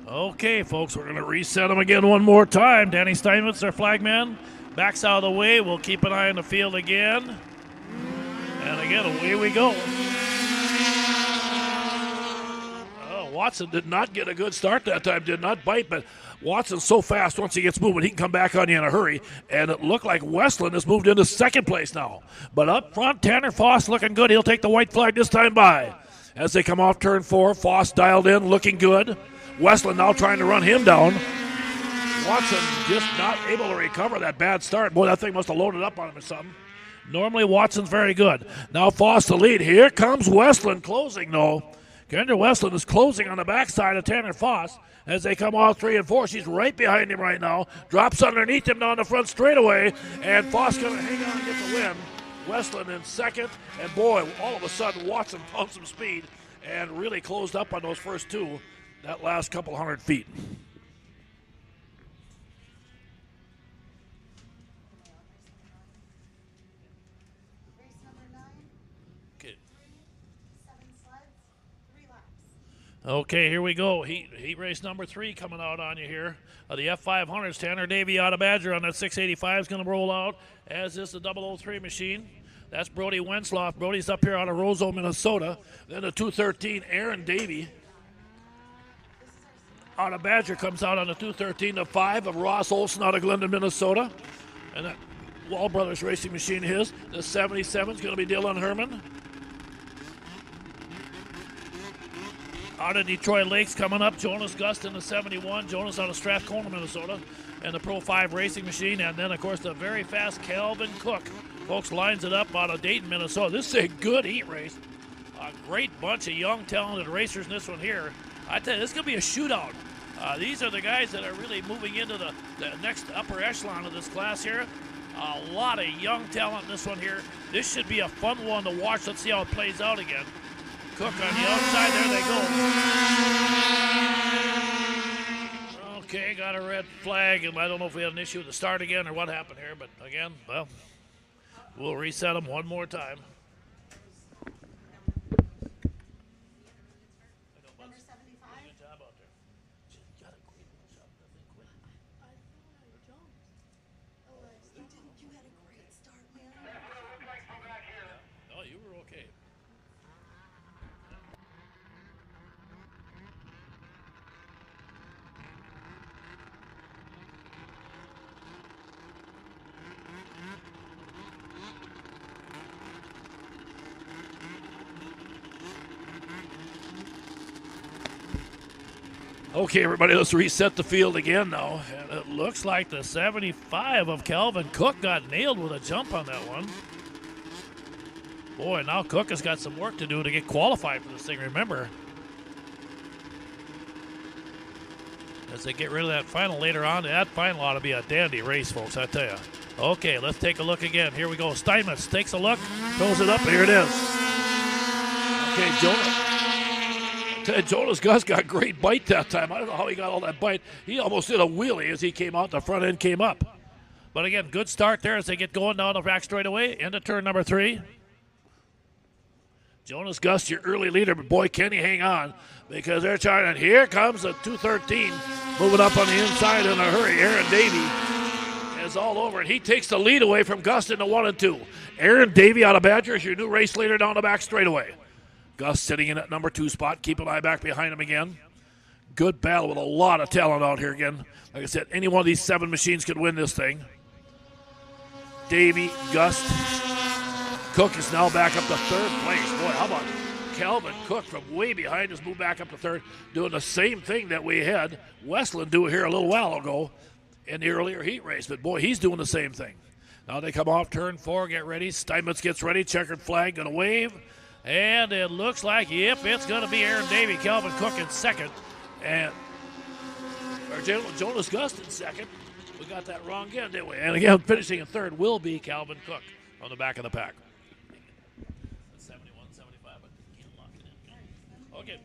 Okay, folks, we're going to reset them again one more time. Danny Steinmetz, our flagman, backs out of the way. We'll keep an eye on the field again. And again, away we go. Watson did not get a good start that time, did not bite, but Watson's so fast once he gets moving, he can come back on you in a hurry. And it looked like Westland has moved into second place now. But up front, Tanner Foss looking good. He'll take the white flag this time by. As they come off turn 4, Foss dialed in, looking good. Westland now trying to run him down. Watson just not able to recover that bad start. Boy, that thing must have loaded up on him or something. Normally, Watson's very good. Now Foss the lead. Here comes Westland closing, though. Kendra Westland is closing on the backside of Tanner Foss as they come off 3 and 4. She's right behind him right now. Drops underneath him down the front straightaway, and Foss going to hang on and get the win. Westland in second, and boy, all of a sudden Watson found some speed and really closed up on those first two, that last couple 100 feet. Okay, here we go. Heat race number 3 coming out on you here. The F500s, Tanner Davey out of Badger on that 685 is going to roll out, as is the 003 machine. That's Brody Wensloff. Brody's up here out of Roseau, Minnesota. Then the 213, Aaron Davey out of Badger comes out on the 213. The 5 of Ross Olson out of Glendon, Minnesota. And that Wall Brothers racing machine his. The 77 is going to be Dylan Herman. Out of Detroit Lakes coming up, Jonas Gust in the 71. Jonas out of Strathcona, Minnesota. And the Pro 5 racing machine. And then, of course, the very fast Calvin Cook. Folks, lines it up out of Dayton, Minnesota. This is a good heat race. A great bunch of young, talented racers in this one here. I tell you, this is going to be a shootout. These are the guys that are really moving into the next upper echelon of this class here. A lot of young talent in this one here. This should be a fun one to watch. Let's see how it plays out again. Cook on the outside, there they go. Okay, got a red flag, and I don't know if we had an issue with the start again or what happened here, but again, well, we'll reset them one more time. Number 75. Good job out there. You got a great shot. You had a great start, man. Oh, you were okay. Okay, everybody, let's reset the field again now. And it looks like the 75 of Calvin Cook got nailed with a jump on that one. Boy, now Cook has got some work to do to get qualified for this thing, remember. As they get rid of that final later on, that final ought to be a dandy race, folks, I tell you. Okay, let's take a look again. Here we go. Steinmetz takes a look, throws it up, and here it is. Okay, Jonas Gus got great bite that time. I don't know how he got all that bite. He almost did a wheelie as he came out. The front end came up. But again, good start there as they get going down the back straightaway into turn number 3. Jonas Gust, your early leader, but boy, can he hang on because they're trying. And here comes the 213 moving up on the inside in a hurry. Aaron Davey is all over, and he takes the lead away from Gust in the 1 and 2. Aaron Davey out of Badger is your new race leader down the back straightaway. Gust sitting in at number 2 spot. Keep an eye back behind him again. Good battle with a lot of talent out here again. Like I said, any one of these 7 machines could win this thing. Davey, Gust. Cook is now back up to 3rd place. Boy, how about Calvin Cook from way behind has moved back up to 3rd, doing the same thing that we had Westland do here a little while ago in the earlier heat race. But boy, he's doing the same thing. Now they come off turn 4, get ready. Steinmetz gets ready, checkered flag, gonna wave. And it looks like, yep, it's gonna be Aaron Davey, Calvin Cook in 2nd. And Jonas Gust in 2nd. We got that wrong again, didn't we? And again, finishing in 3rd will be Calvin Cook on the back of the pack. 71, 75, but can't lock it in. Okay.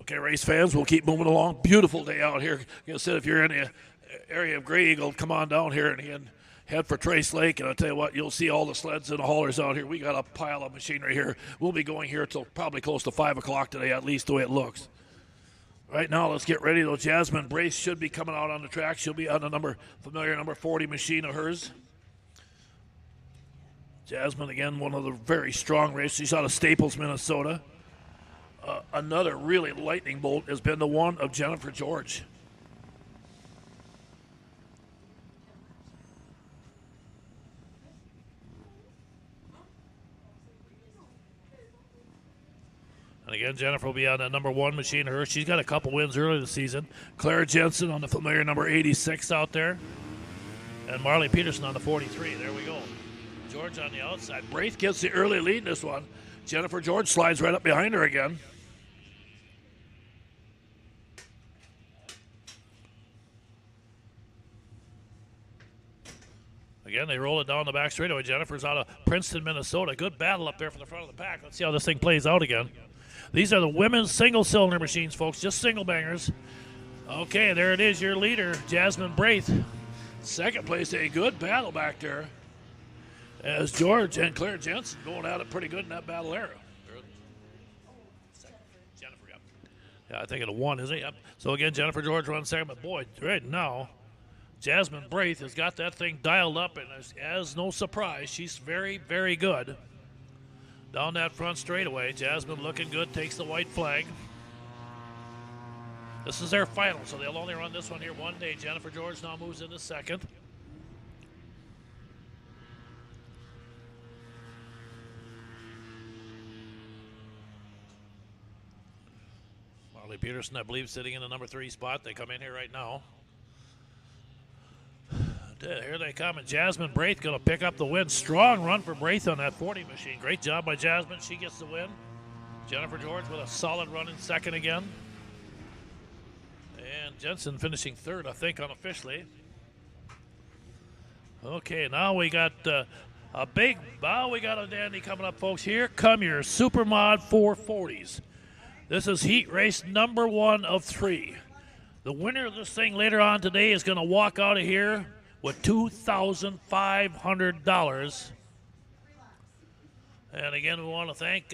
Okay, race fans, we'll keep moving along. Beautiful day out here. Like I said, if you're in the area of Grey Eagle, come on down here and again, head for Trace Lake, and I'll tell you what, you'll see all the sleds and the haulers out here. We got a pile of machinery here. We'll be going here till probably close to 5 o'clock today, at least the way it looks. Right now, let's get ready, though. Jasmine Brace should be coming out on the track. She'll be on the familiar number 40 machine of hers. Jasmine, again, one of the very strong races. She's out of Staples, Minnesota. Another really lightning bolt has been the one of Jennifer George. And again, Jennifer will be on the number 1 machine. She's got a couple wins early this season. Claire Jensen on the familiar number 86 out there. And Marley Peterson on the 43. There we go. George on the outside. Braith gets the early lead in this one. Jennifer George slides right up behind her again. Again, they roll it down the back straightaway. Jennifer's out of Princeton, Minnesota. Good battle up there for the front of the pack. Let's see how this thing plays out again. These are the women's single-cylinder machines, folks, just single bangers. Okay, there it is, your leader, Jasmine Braith. 2nd place, a good battle back there as George and Claire Jensen going at it pretty good in that battle there. Jennifer, yep. Yeah, I think it 1, isn't it? Yep. So again, Jennifer George runs 2nd, but boy, right now, Jasmine Braith has got that thing dialed up, and as no surprise, she's very, very good. Down that front straightaway, Jasmine looking good, takes the white flag. This is their final, so they'll only run this one here one day. Jennifer George now moves into 2nd. Marley Peterson, I believe, sitting in the number 3 spot. They come in here right now. Here they come, and Jasmine Braith going to pick up the win. Strong run for Braith on that 40 machine. Great job by Jasmine. She gets the win. Jennifer George with a solid run in 2nd again. And Jensen finishing 3rd, I think, unofficially. Okay, now we got a dandy coming up, folks. Here come your Supermod 440s. This is heat race number 1 of 3. The winner of this thing later on today is going to walk out of here with $2,500. And again, we want to thank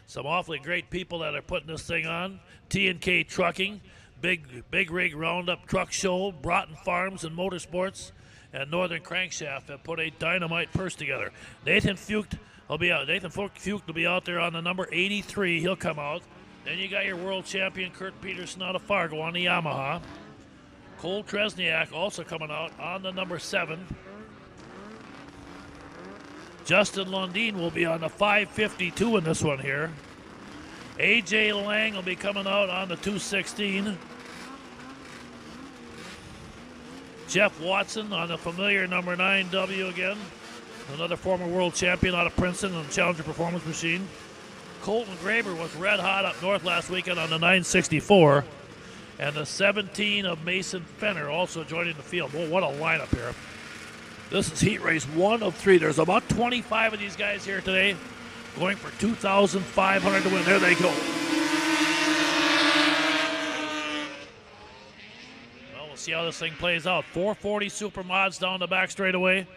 some awfully great people that are putting this thing on. T&K Trucking, Big Rig Roundup Truck Show, Broughton Farms and Motorsports, and Northern Crankshaft have put a dynamite purse together. Nathan Fucht will be out. Nathan Fucht will be out there on the number 83. He'll come out. Then you got your world champion Kurt Peterson out of Fargo on the Yamaha. Cole Kresniak also coming out on the number 7. Justin Lundin will be on the 552 in this one here. AJ Lang will be coming out on the 216. Jeff Watson on the familiar number 9W again. Another former world champion out of Princeton on the Challenger Performance Machine. Colton Graber was red hot up north last weekend on the 964. And the 17 of Mason Fenner also joining the field. Boy, what a lineup here. This is heat race 1 of 3. There's about 25 of these guys here today going for $2,500 to win. There they go. Well, we'll see see how this thing plays out. 440 super mods down the back straightaway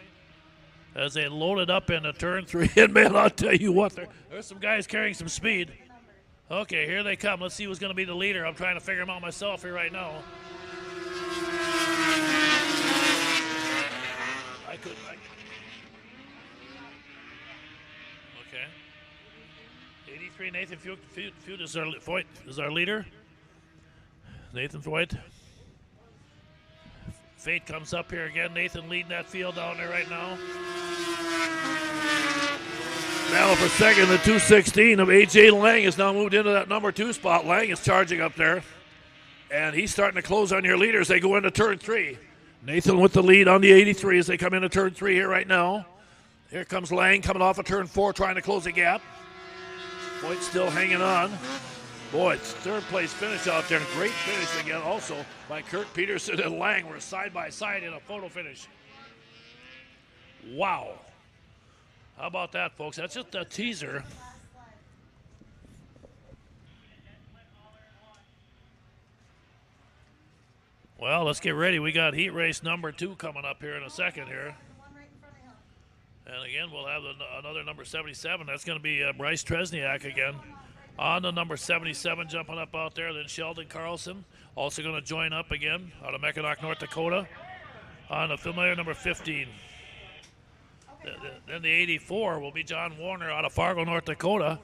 as they load it up into turn 3. And man, I'll tell you what, there's some guys carrying some speed. Okay, here they come. Let's see who's going to be the leader. I'm trying to figure them out myself here right now. Okay. 83, Nathan Feud is our leader. Nathan Voigt. Fate comes up here again. Nathan leading that field down there right now. Battle for second, the 216 of A.J. Lang has now moved into that number 2 spot. Lang is charging up there, and he's starting to close on your leader as they go into turn 3. Nathan with the lead on the 83 as they come into turn 3 here right now. Here comes Lang coming off of turn 4, trying to close the gap. Voigt still hanging on. Boy, it's third place finish out there. Great finish again also by Kurt Peterson and Lang. We're side by side in a photo finish. Wow. How about that, folks? That's just a teaser. Well, let's get ready. We got heat race number 2 coming up here in a second here. And again, we'll have another number 77. That's going to be Bryce Tresniak again. On the number 77 jumping up out there. Then Sheldon Carlson also going to join up again out of Mackinac, North Dakota. On the familiar number 15. Then the 84 will be John Warner out of Fargo, North Dakota.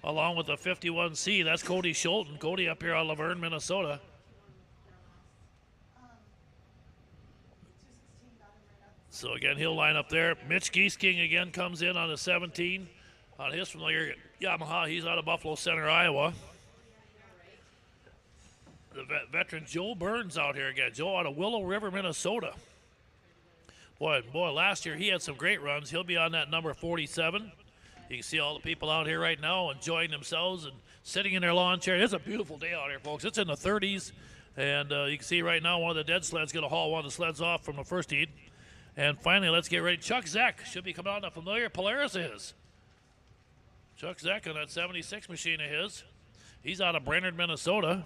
Along with the 51C, that's Cody Schulten. Cody up here out of Laverne, Minnesota. So again, he'll line up there. Mitch Giesking again comes in on the 17. On his familiar Yamaha, he's out of Buffalo Center, Iowa. The veteran Joe Burns out here again. Joe out of Willow River, Minnesota. Boy, last year he had some great runs. He'll be on that number 47. You can see all the people out here right now enjoying themselves and sitting in their lawn chair. It's a beautiful day out here, folks. It's in the 30s. And you can see right now one of the dead sleds going to haul one of the sleds off from the first heat. And finally, let's get ready. Chuck Zeck should be coming on the familiar Polaris of his. Chuck Zeck on that 76 machine of his. He's out of Brainerd, Minnesota.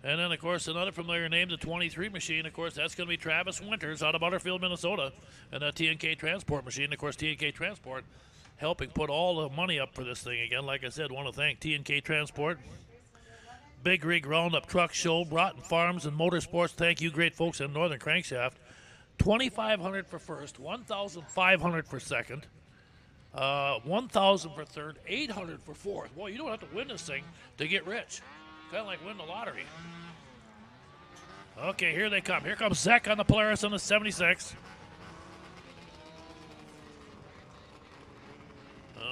And then, of course, another familiar name, the 23 machine. Of course, that's going to be Travis Winters out of Butterfield, Minnesota. And that T&K Transport machine. Of course, T&K Transport helping put all the money up for this thing again. Like I said, want to thank T&K Transport. Big Rig Roundup Truck Show, Broughton Farms and Motorsports. Thank you, great folks in Northern Crankshaft. $2,500 for first, $1,500 for second, $1,000 for third, $800 for fourth. Boy, you don't have to win this thing to get rich. Kind of like winning the lottery. Okay, here they come. Here comes Zach on the Polaris on the 76.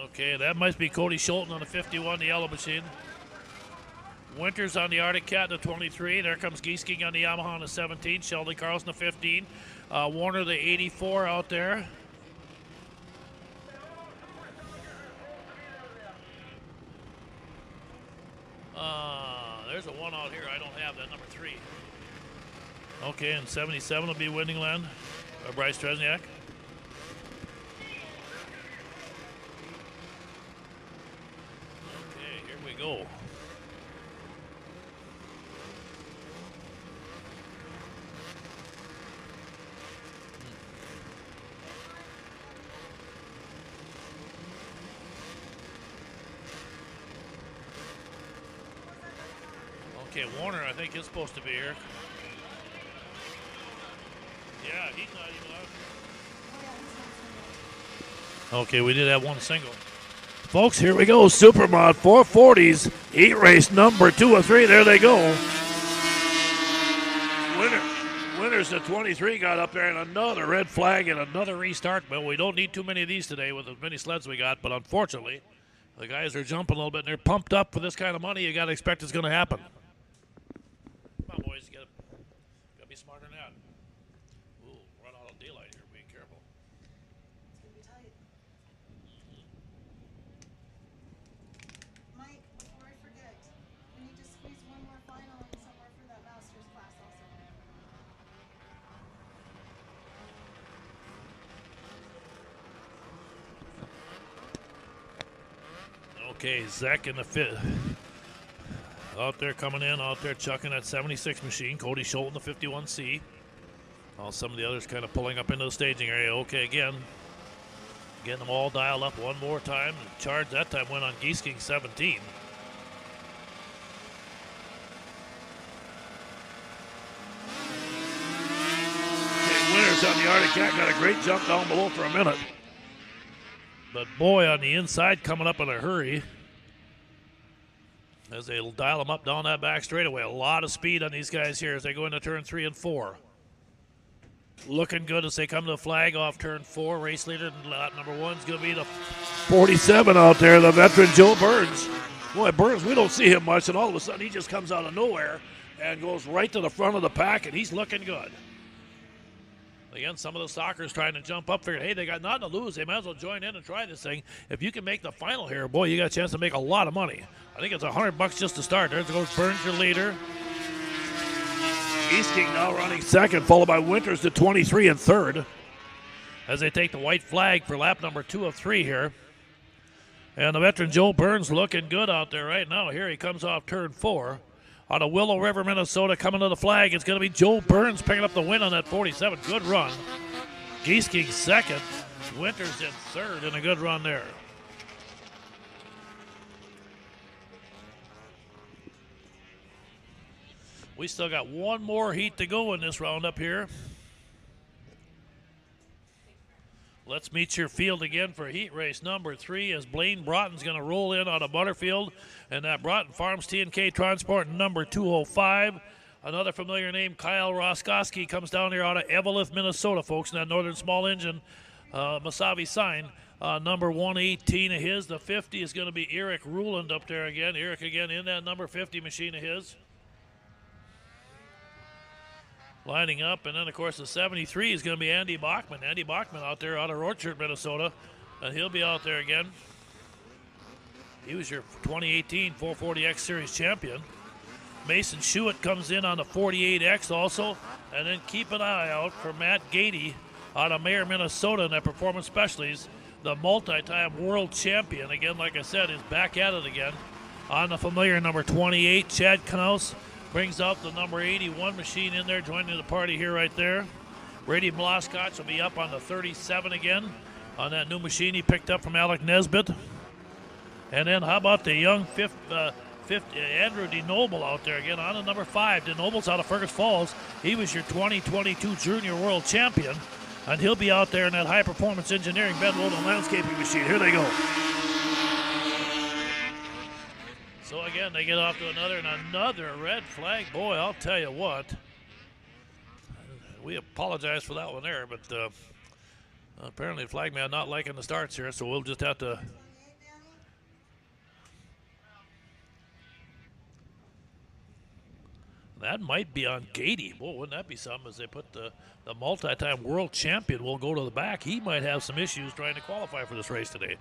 Okay, that must be Cody Schulten on the 51, the yellow machine. Winters on the Arctic Cat, the 23. There comes Giesking on the Yamaha on the 17. Sheldon Carlson, the 15. Warner, the 84 out there. There's a one out here I don't have, that number 3. Okay, and 77 will be Winning Land, Bryce Tresniak. Okay, here we go. Okay, Warner, I think, is supposed to be here. Yeah, he's not even out. Okay, we did have one single. Folks, here we go. Supermod 440s, heat race number 2 of 3. There they go. Winners at 23 got up there, and another red flag and another restart. Well, we don't need too many of these today with as many sleds we got, but unfortunately, the guys are jumping a little bit, and they're pumped up for this kind of money. You got to expect it's going to happen. Come on, boys. You got to be smarter than that. Ooh, run out of daylight here. Be careful. It's going to be tight. Mike, before I forget, we need to squeeze one more final in somewhere for that master's class also. Okay, Zach in the fifth. Out there coming in, out there chucking that 76 machine. Cody Schulten, the 51C. Some of the others kind of pulling up into the staging area. Okay, again, getting them all dialed up one more time. The charge that time went on Geese King 17. Okay, Winters on the Arctic Cat got a great jump down below for a minute. But boy, on the inside, coming up in a hurry as they dial them up down that back straightaway. A lot of speed on these guys here as they go into turn 3 and 4. Looking good as they come to the flag off turn 4. Race leader lap number 1 is going to be the 47 out there, the veteran Joe Burns. Boy, Burns, we don't see him much, and all of a sudden he just comes out of nowhere and goes right to the front of the pack, and he's looking good. Again, some of the stalkers trying to jump up, figured, hey, they got nothing to lose. They might as well join in and try this thing. If you can make the final here, boy, you got a chance to make a lot of money. I think it's $100 just to start. There goes Burns, your leader. Geese King now running second, followed by Winters to 23 and third as they take the white flag for lap number 2 of 3 here. And the veteran Joe Burns looking good out there right now. Here he comes off turn 4. Out of Willow River, Minnesota, coming to the flag. It's going to be Joe Burns picking up the win on that 47. Good run. Geese King second. Winters in third, and a good run there. We still got one more heat to go in this roundup here. Let's meet your field again for heat race number 3 as Blaine Broughton's going to roll in out of Butterfield. And that Broughton Farms T&K Transport number 205. Another familiar name, Kyle Roskoski, comes down here out of Eveleth, Minnesota, folks, in that Northern Small Engine Masavi sign. Number 118 of his. The 50 is going to be Eric Ruland up there again. Eric again in that number 50 machine of his. Lining up, and then, of course, the 73 is going to be Andy Bachman. Andy Bachman out there out of Orchard, Minnesota, and he'll be out there again. He was your 2018 440X Series champion. Mason Schuett comes in on the 48X also, and then keep an eye out for Matt Gady out of Mayer, Minnesota in that Performance Specialties. The multi-time world champion, again, like I said, is back at it again. On the familiar number 28, Chad Knaus brings out the number 81 machine in there, joining the party here right there. Brady Bloskotch will be up on the 37 again on that new machine he picked up from Alec Nesbitt. And then how about the young Andrew DeNoble out there again on the number 5. DeNoble's out of Fergus Falls. He was your 2022 Junior World Champion, and he'll be out there in that high-performance engineering bed loading landscaping machine. Here they go. So again, they get off to another red flag. Boy, I'll tell you what. We apologize for that one there, but apparently the flagman not liking the starts here, so we'll just have to. That might be on Gady. Boy, wouldn't that be something as they put the multi-time world champion will go to the back. He might have some issues trying to qualify for this race today.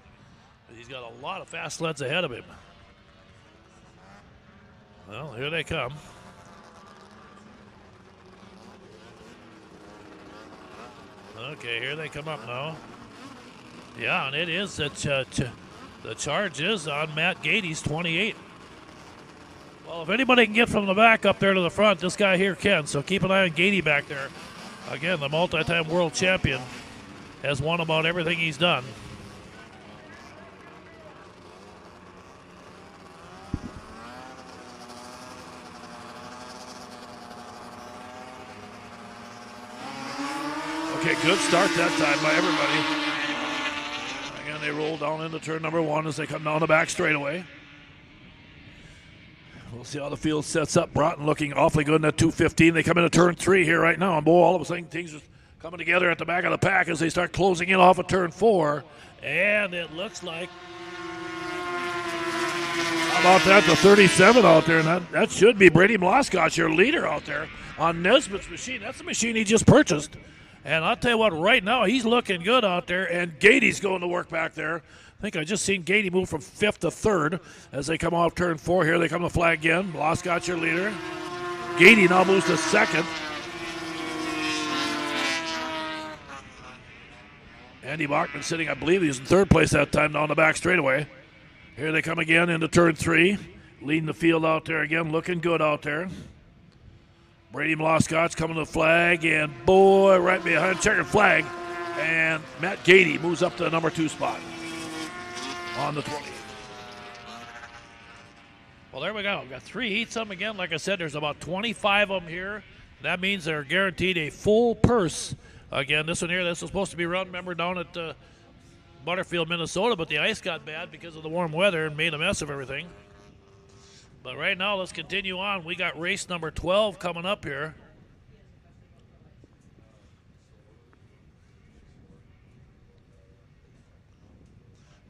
He's got a lot of fast sleds ahead of him. Well, here they come. Okay, here they come up now. Yeah, and it is that the charge is on Matt Gady's 28. Well, if anybody can get from the back up there to the front, this guy here can. So keep an eye on Gady back there. Again, the multi-time world champion has won about everything he's done. Okay, good start that time by everybody. Again, they roll down into turn number 1 as they come down the back straightaway. We'll see how the field sets up. Broughton looking awfully good in that 215. They come into turn 3 here right now. And boy, all of a sudden things are coming together at the back of the pack as they start closing in off of turn 4. And it looks like, how about that, the 37 out there. And that should be Brady Bloskotch, your leader out there on Nesbitt's machine. That's the machine he just purchased. And I'll tell you what, right now he's looking good out there. And Gady's going to work back there. I think I just seen Gady move from 5th to 3rd as they come off turn 4 here. They come to the flag again. Bloskotch, your leader. Gady now moves to 2nd. Andy Bachman sitting, I believe he was in 3rd place that time down the back straightaway. Here they come again into turn 3. leading the field out there again, looking good out there. Brady Mloscott's coming to the flag, and boy, right behind checkered flag. And Matt Gady moves up to the number 2 spot on the 20. Well, there we go. We've got 3 heats of them again. Like I said, there's about 25 of them here. That means they're guaranteed a full purse. Again, this one here, this was supposed to be run, remember, down at Butterfield, Minnesota, but the ice got bad because of the warm weather and made a mess of everything. But right now, let's continue on. We got race number 12 coming up here.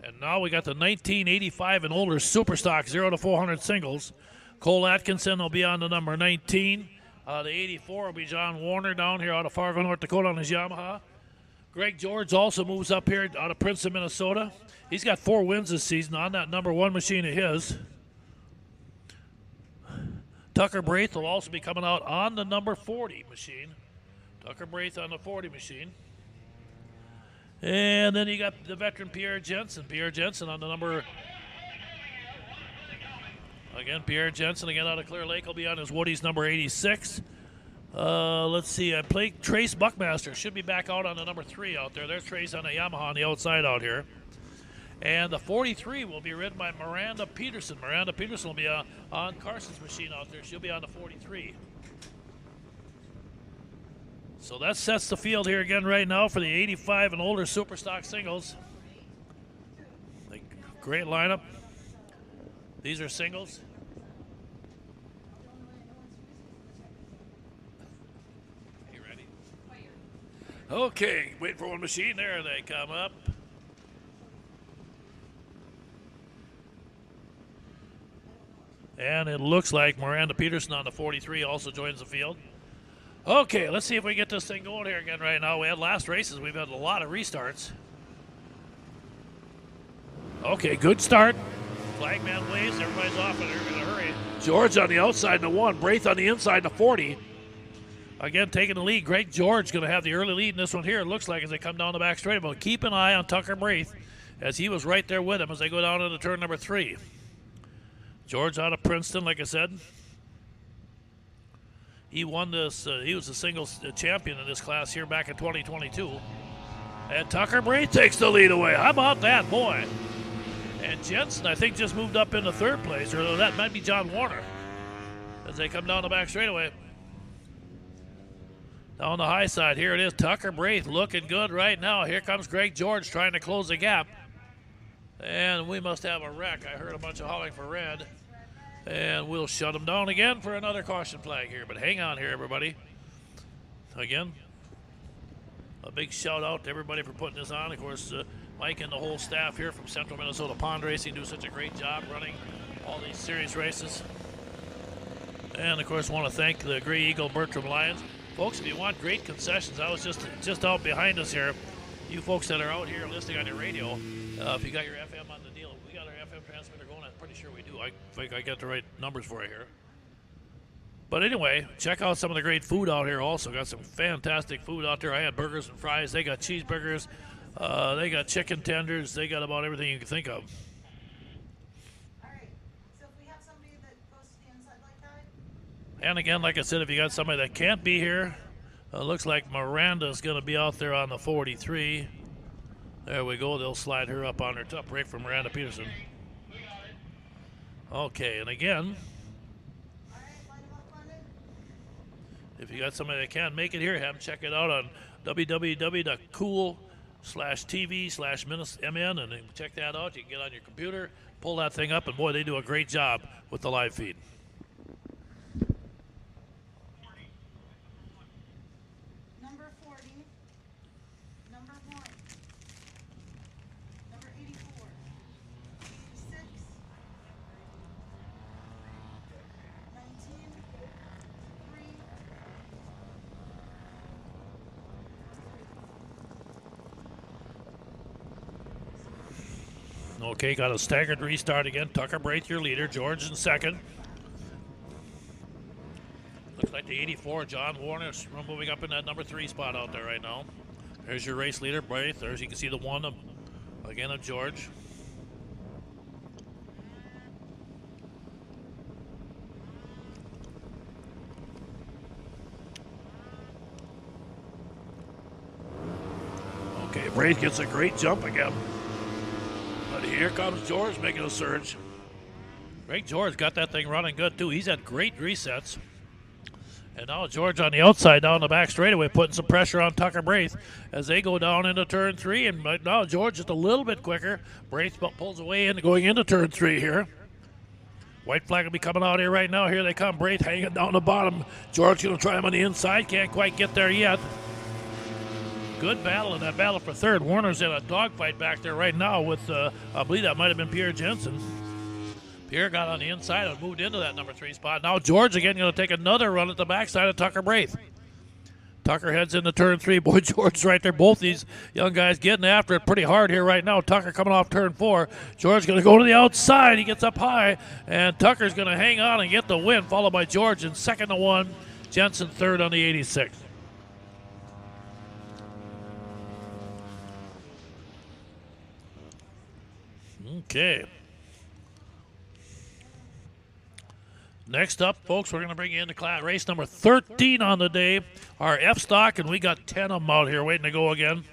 And now we got the 1985 and older Superstock 0 to 400 singles. Cole Atkinson will be on the number 19. The 84 will be John Warner down here out of Fargo, North Dakota on his Yamaha. Greg George also moves up here out of Princeton, Minnesota. He's got 4 wins this season on that number 1 machine of his. Tucker Braith will also be coming out on the number 40 machine. Tucker Braith on the 40 machine. And then you got the veteran Pierre Jensen. Pierre Jensen on the number... Again, Pierre Jensen, again out of Clear Lake, will be on his Woody's number 86. Let's see, I played Trace Buckmaster. Should be back out on the number 3 out there. There's Trace on the Yamaha on the outside out here. And the 43 will be ridden by Miranda Peterson. Miranda Peterson will be on Carson's machine out there. She'll be on the 43. So that sets the field here again right now for the 85 and older Superstock singles. Great lineup. These are singles. You ready? Okay, wait for one machine. There they come up. And it looks like Miranda Peterson on the 43 also joins the field. Okay, let's see if we get this thing going here again right now. We had last races. We've had a lot of restarts. Okay, good start. Flagman waves. Everybody's off in a hurry. George on the outside in the 1. Braith on the inside in the 40. Again, taking the lead. Greg George going to have the early lead in this one here, it looks like, as they come down the back straight. But keep an eye on Tucker Braith, as he was right there with him as they go down into turn number 3. George out of Princeton, like I said. He won this. He was the singles champion in this class here back in 2022. And Tucker Braith takes the lead away. How about that, boy? And Jensen, I think, just moved up into 3rd place, or that might be John Warner, as they come down the back straightaway. Down the high side, here it is. Tucker Braith looking good right now. Here comes Greg George trying to close the gap. And we must have a wreck. I heard a bunch of hauling for red. And we'll shut them down again for another caution flag here. But hang on here, everybody. Again, a big shout out to everybody for putting this on. Of course, Mike and the whole staff here from Central Minnesota Pond Racing do such a great job running all these series races. And, of course, want to thank the Gray Eagle Bertram Lions. Folks, if you want great concessions, I was just out behind us here. You folks that are out here listening on your radio, if you got your FM on the deal, we got our FM transmitter going. I'm pretty sure we do. I think I got the right numbers for you here. But anyway, check out some of the great food out here also. Got some fantastic food out there. I had burgers and fries. They got cheeseburgers. They got chicken tenders. They got about everything you can think of. All right. So if we have somebody that goes to the inside like that. And again, like I said, if you got somebody that can't be here, looks like Miranda's going to be out there on the 43. There we go. They'll slide her up on her top break from Miranda Peterson. Okay, and again, if you got somebody that can't make it here, have them check it out on www.cool/TV/MN, and then check that out. You can get on your computer, pull that thing up, and boy, they do a great job with the live feed. Number 40. Number 1. Number 84. 86. 19. 3. Okay, got a staggered restart again. Tucker Braith, your leader. George in 2nd. Looks like the 84, John Warner, moving up in that number 3 spot out there right now. There's your race leader, Braith. There's, you can see the 1 of George. Okay, Braith gets a great jump again. But here comes George making a surge. Greg George got that thing running good, too. He's had great resets. And now George on the outside down the back straightaway putting some pressure on Tucker Braith as they go down into turn 3. And now George just a little bit quicker. Braith pulls away in going into turn 3 here. White flag will be coming out here right now. Here they come. Braith hanging down the bottom. George going to try him on the inside. Can't quite get there yet. Good battle in that battle for third. Warner's in a dogfight back there right now with, I believe that might have been Pierre Jensen. Pierre got on the inside and moved into that number 3 spot. Now George again going to take another run at the backside of Tucker Braith. Tucker heads into turn 3. Boy, George's right there. Both these young guys getting after it pretty hard here right now. Tucker coming off turn 4. George going to go to the outside. He gets up high, and Tucker's going to hang on and get the win, followed by George in second to 1. Jensen third on the 86. Okay. Next up, folks, we're going to bring you into class race number 13 on the day, our F-Stock, and we got 10 of them out here waiting to go again.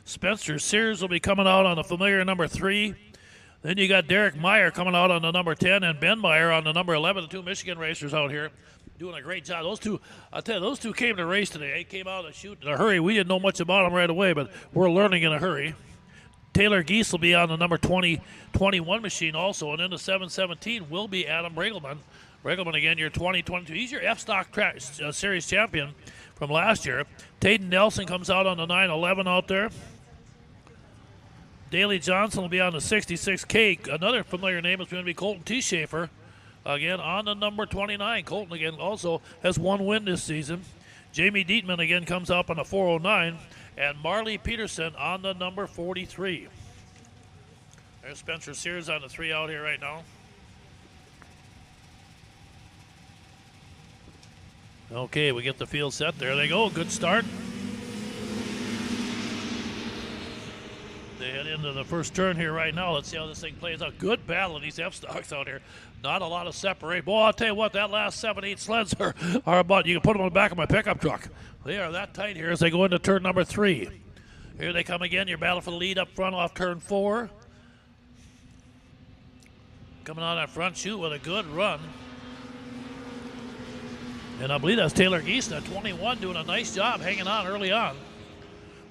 Spencer Sears will be coming out on the familiar number 3. Then you got Derek Meyer coming out on the number 10 and Ben Meyer on the number 11, the 2 Michigan racers out here doing a great job. Those two, I'll tell you, those two came to race today. They came out of the chute in a hurry. We didn't know much about them right away, but we're learning in a hurry. Taylor Geese will be on the number 2021 machine also, and in the 717 will be Adam Bregelman. Bregelman, again, your 2022. He's your F-Stock Series champion from last year. Tayden Nelson comes out on the 911 out there. Daley Johnson will be on the 66K. Another familiar name is going to be Colton T. Schaefer. Again, on the number 29. Colton, again, also has 1 win this season. Jamie Dietman, again, comes up on the 409. And Marley Peterson on the number 43. There's Spencer Sears on the 3 out here right now. Okay, we get the field set. There they go. Good start. They head into the first turn here right now. Let's see how this thing plays out. Good battle of these F-Stocks out here. Not a lot of separate. Boy, I'll tell you what, that last 7-8 sleds are about, you can put them on the back of my pickup truck. They are that tight here as they go into turn number 3. Here they come again. Your battle for the lead up front off turn 4. Coming on that front chute with a good run. And I believe that's Taylor Geese at 21 doing a nice job hanging on early on.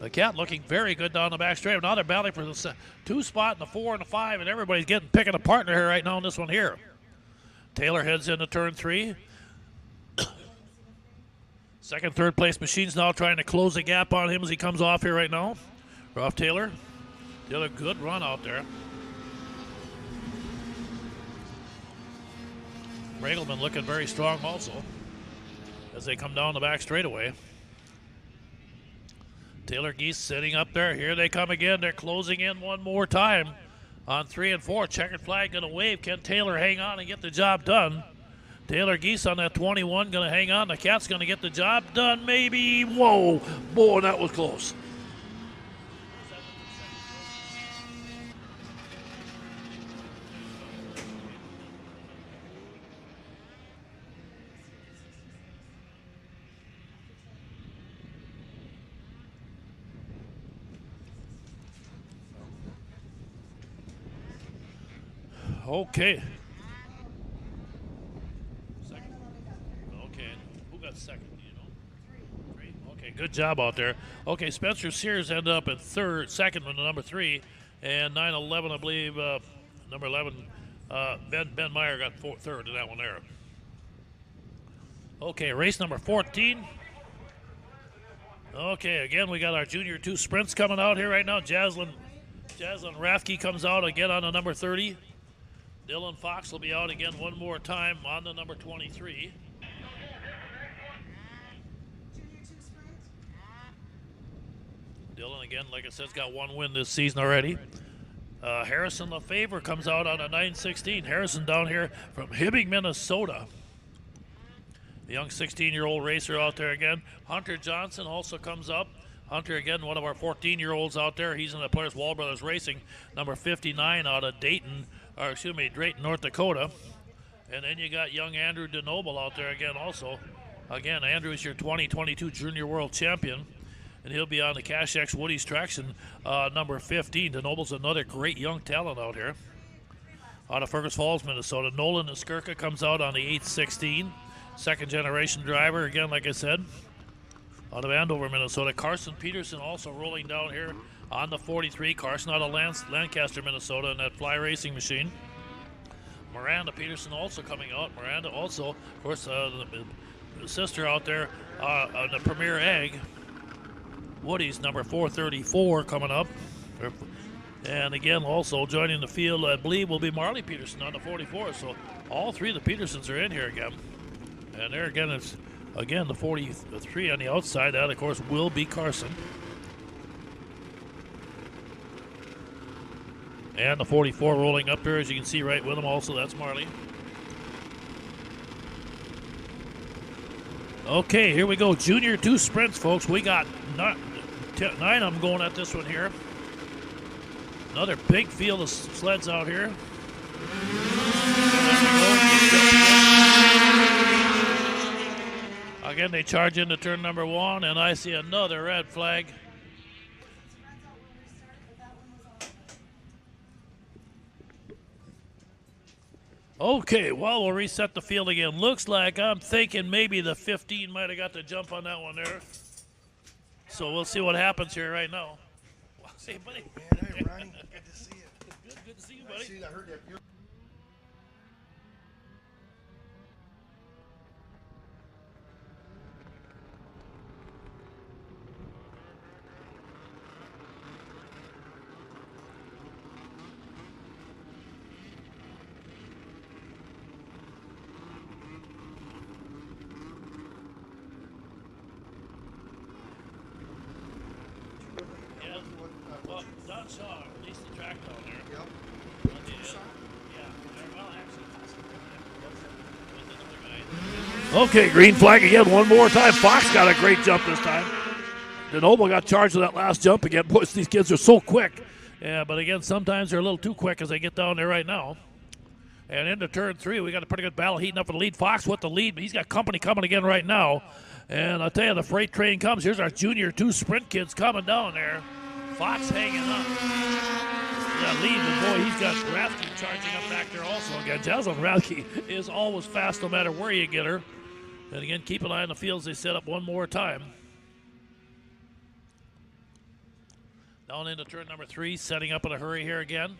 The Cat looking very good down the back straight. Now they're battling for the 2 spot and the 4 and the 5, and everybody's picking a partner here right now in this one here. Taylor heads into turn 3. Second, third place machines now trying to close the gap on him as he comes off here right now. Off Taylor. Taylor, good run out there. Bregelman looking very strong also as they come down the back straightaway. Taylor Geese sitting up there. Here they come again. They're closing in one more time on 3 and 4. Checkered flag going to wave. Can Taylor hang on and get the job done? Taylor Geese on that 21 going to hang on. The Cat's going to get the job done maybe. Whoa, boy, that was close. Okay. Second. Okay. Who got second? Do you know? 3. Okay, good job out there. Okay, Spencer Sears ended up at second with the number 3, and 911, I believe, number 11, Ben Meyer got third in that one there. Okay, race number 14. Okay, again, we got our Junior 2 sprints coming out here right now. Jaslyn Rafke comes out again on the number 30. Dylan Fox will be out again one more time on the number 23. Dylan, again, like I said, has got 1 win this season already. Harrison LaFavor comes out on a 916. Harrison down here from Hibbing, Minnesota. The young 16-year-old racer out there again. Hunter Johnson also comes up. Hunter, again, one of our 14-year-olds out there. He's in the Players Wall Brothers Racing, number 59 out of Drayton, North Dakota. And then you got young Andrew DeNoble out there again also. Again, Andrew is your 2022 Junior World Champion. and he'll be on the Cash X Woody's Traction number 15. DeNoble's another great young talent out here. Out of Fergus Falls, Minnesota. Nolan Skirka comes out on the 816. Second generation driver, again, like I said, out of Andover, Minnesota. Carson Peterson also rolling down here on the 43. Carson out of Lancaster, Minnesota, in that fly racing machine. Miranda Peterson also coming out. Miranda also, of course, the sister out there on the Premier Ag. Woody's number 434 coming up. And again, also joining the field, I believe, will be Marley Peterson on the 44. So all three of the Petersons are in here again. And there again, it's again the 43 on the outside. That, of course, will be Carson. And the 44 rolling up there, as you can see right with him also. That's Marley. Okay, here we go. Junior 2 sprints, folks. We got 9 of them going at this one here. Another big field of sleds out here. Again, they charge into turn number 1, and I see another red flag. Okay, well, we'll reset the field again. Looks like I'm thinking maybe the 15 might have got the jump on that one there. So we'll see what happens here right now. Hey, buddy. Man, hey, Ronnie. Good to see you. Good to see you, buddy. I heard that. Don Shaw released the track down there. Yep. Okay, green flag again one more time. Fox got a great jump this time. DeNoble got charged with that last jump again. Boy, these kids are so quick. Yeah, but again, sometimes they're a little too quick as they get down there right now. And into turn 3, we got a pretty good battle heating up for the lead. Fox with the lead, but he's got company coming again right now. And I'll tell you, the freight train comes. Here's our junior 2 sprint kids coming down there. Fox hanging up. That lead, but boy, he's got Rathke charging up back there also. Again, Jocelyn Rathke is always fast no matter where you get her. And again, keep an eye on the fields. They set up one more time. Down into turn number 3, setting up in a hurry here again.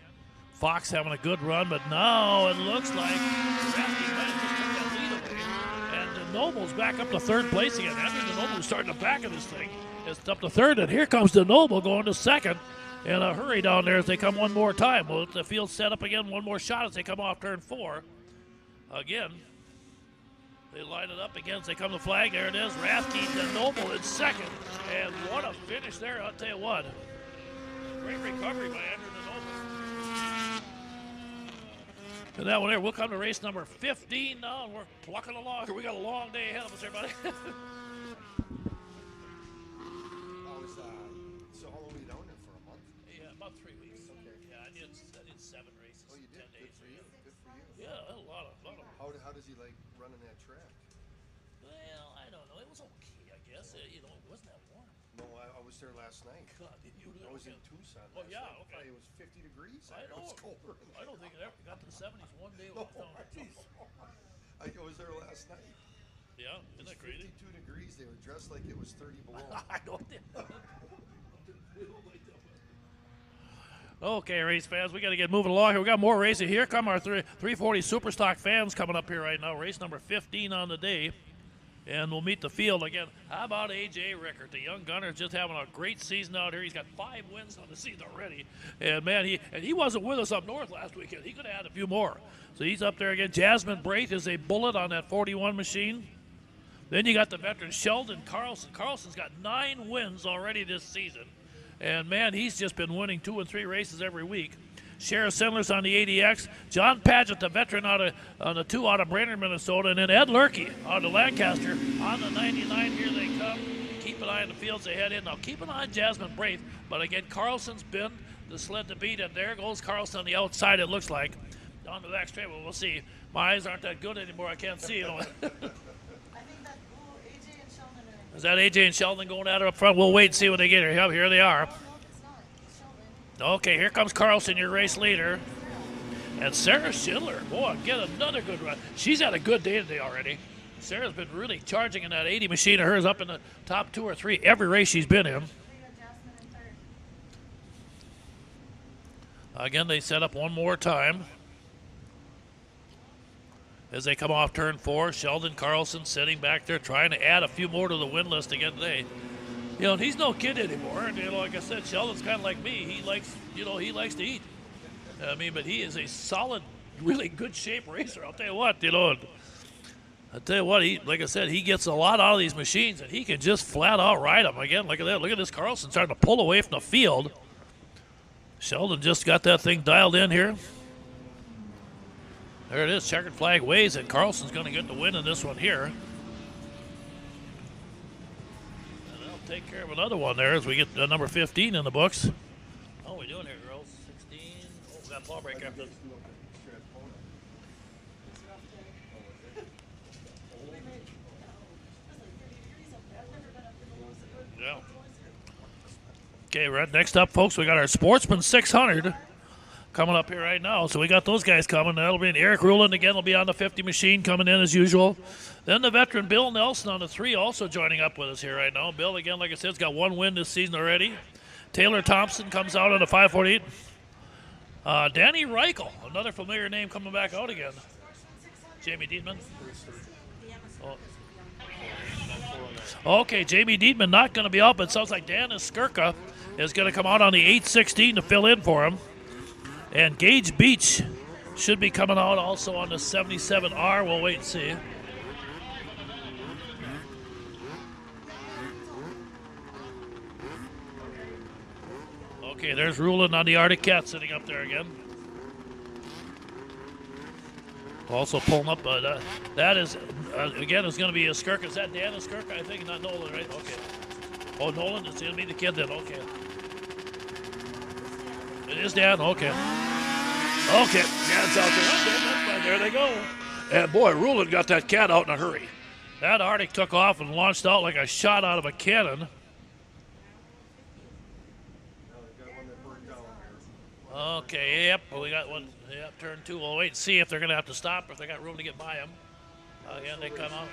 Fox having a good run, but now it looks like Rathke might have just took that lead away. And DeNoble's back up to 3rd place again. I mean, DeNoble's starting the back of this thing. It's up to 3rd, and here comes DeNoble going to 2nd. And a hurry down there as they come one more time. Well, the field set up again, one more shot as they come off turn 4. Again, they line it up again as they come to flag. There it is. Rathke, DeNoble in 2nd. And what a finish there, I'll tell you what. Great recovery by Andrew DeNoble. And that one there, we'll come to race number 15 now, and we're plucking along. We got a long day ahead of us, everybody. So how long were you down there for, a month? Yeah, about 3 weeks. Okay. Yeah, I did 7 races. Oh, you did? 10 days. Good for you. Good for you. Yeah, a lot of. How does he like running that track? Well, I don't know. It was okay, I guess. It wasn't that warm. No, I was there last night. God, I was in Tucson. Oh, yeah, night. okay. It was 50 degrees. I know. It was colder. I don't think it ever got to the 70s one day. No, I was there last night. Yeah, isn't that crazy? 52 degrees. They were dressed like it was 30 below. I don't. Okay, race fans, we got to get moving along here. We got more racing. Here come our 340 Superstock fans coming up here right now. Race number 15 on the day. And we'll meet the field again. How about A.J. Rickert? The young gunner is just having a great season out here. He's got 5 wins on the season already. And, man, he wasn't with us up north last weekend. He could have had a few more. So he's up there again. Jasmine Braith is a bullet on that 41 machine. Then you got the veteran Sheldon Carlson. Carlson's got 9 wins already this season. And, man, he's just been winning 2 and 3 races every week. Sheriff Sendler's on the 80X. John Padgett, the veteran on the 2 out of Brainerd, Minnesota. And then Ed Lurkey out of Lancaster on the 99. Here they come. Keep an eye on the fields they head in. Now, keep an eye on Jasmine Braith. But, again, Carlson's been the sled to beat. And there goes Carlson on the outside, it looks like. Down the back straight. Well, we'll see. My eyes aren't that good anymore. I can't see. You know. I think that AJ and Sheldon are in Is that AJ and Sheldon going at it up front? We'll wait and see when they get here. Yep, here they are. Okay, here comes Carlson, your race leader. And Sarah Schindler, boy, get another good run. She's had a good day today already. Sarah's been really charging in that 80 machine of hers, up in the top 2 or 3 every race she's been in. Again, they set up one more time. As they come off turn 4, Sheldon Carlson sitting back there trying to add a few more to the win list again today. You know, he's no kid anymore. And, you know, like I said, Sheldon's kind of like me. He likes, you know, he likes to eat. I mean, but he is a solid, really good shape racer. I'll tell you what, you know. I'll tell you what, he, like I said, he gets a lot out of these machines, and he can just flat out ride them. Again, look at that. Look at this Carlson starting to pull away from the field. Sheldon just got that thing dialed in here. There it is, checkered flag waves, and Carlson's going to get the win in this one here. And they'll take care of another one there as we get number 15 in the books. How are we doing here, girls? 16. Oh, we got a ball break after this. Yeah. Okay, right next up, folks, we got our Sportsman 600 coming up here right now. So we got those guys coming. That'll be Eric Ruland again. Will be on the 50 machine coming in as usual. Then the veteran Bill Nelson on the 3 also joining up with us here right now. Bill, again, like I said, has got 1 win this season already. Taylor Thompson comes out on the 548. Danny Reichel, another familiar name coming back out again. Jamie Dietman. Okay, Jamie Dietman not going to be out, but it sounds like Dan Skirka is going to come out on the 816 to fill in for him. And Gage Beach should be coming out also on the 77R. We'll wait and see. Okay, there's Ruland on the Arctic Cat sitting up there again. Also pulling up, that is, again, is going to be a Skirka. Is that Dan Skirka? I think, not Nolan, right? Okay. Oh, Nolan, it's going to be the kid then, okay. It is Dan, okay. Okay, Dan's out there. There they go. And boy, Ruland got that cat out in a hurry. That Arctic took off and launched out like a shot out of a cannon. Okay, yep, well, we got one, yep, turn 2. We'll wait and see if they're going to have to stop or if they got room to get by him. Again, they come out.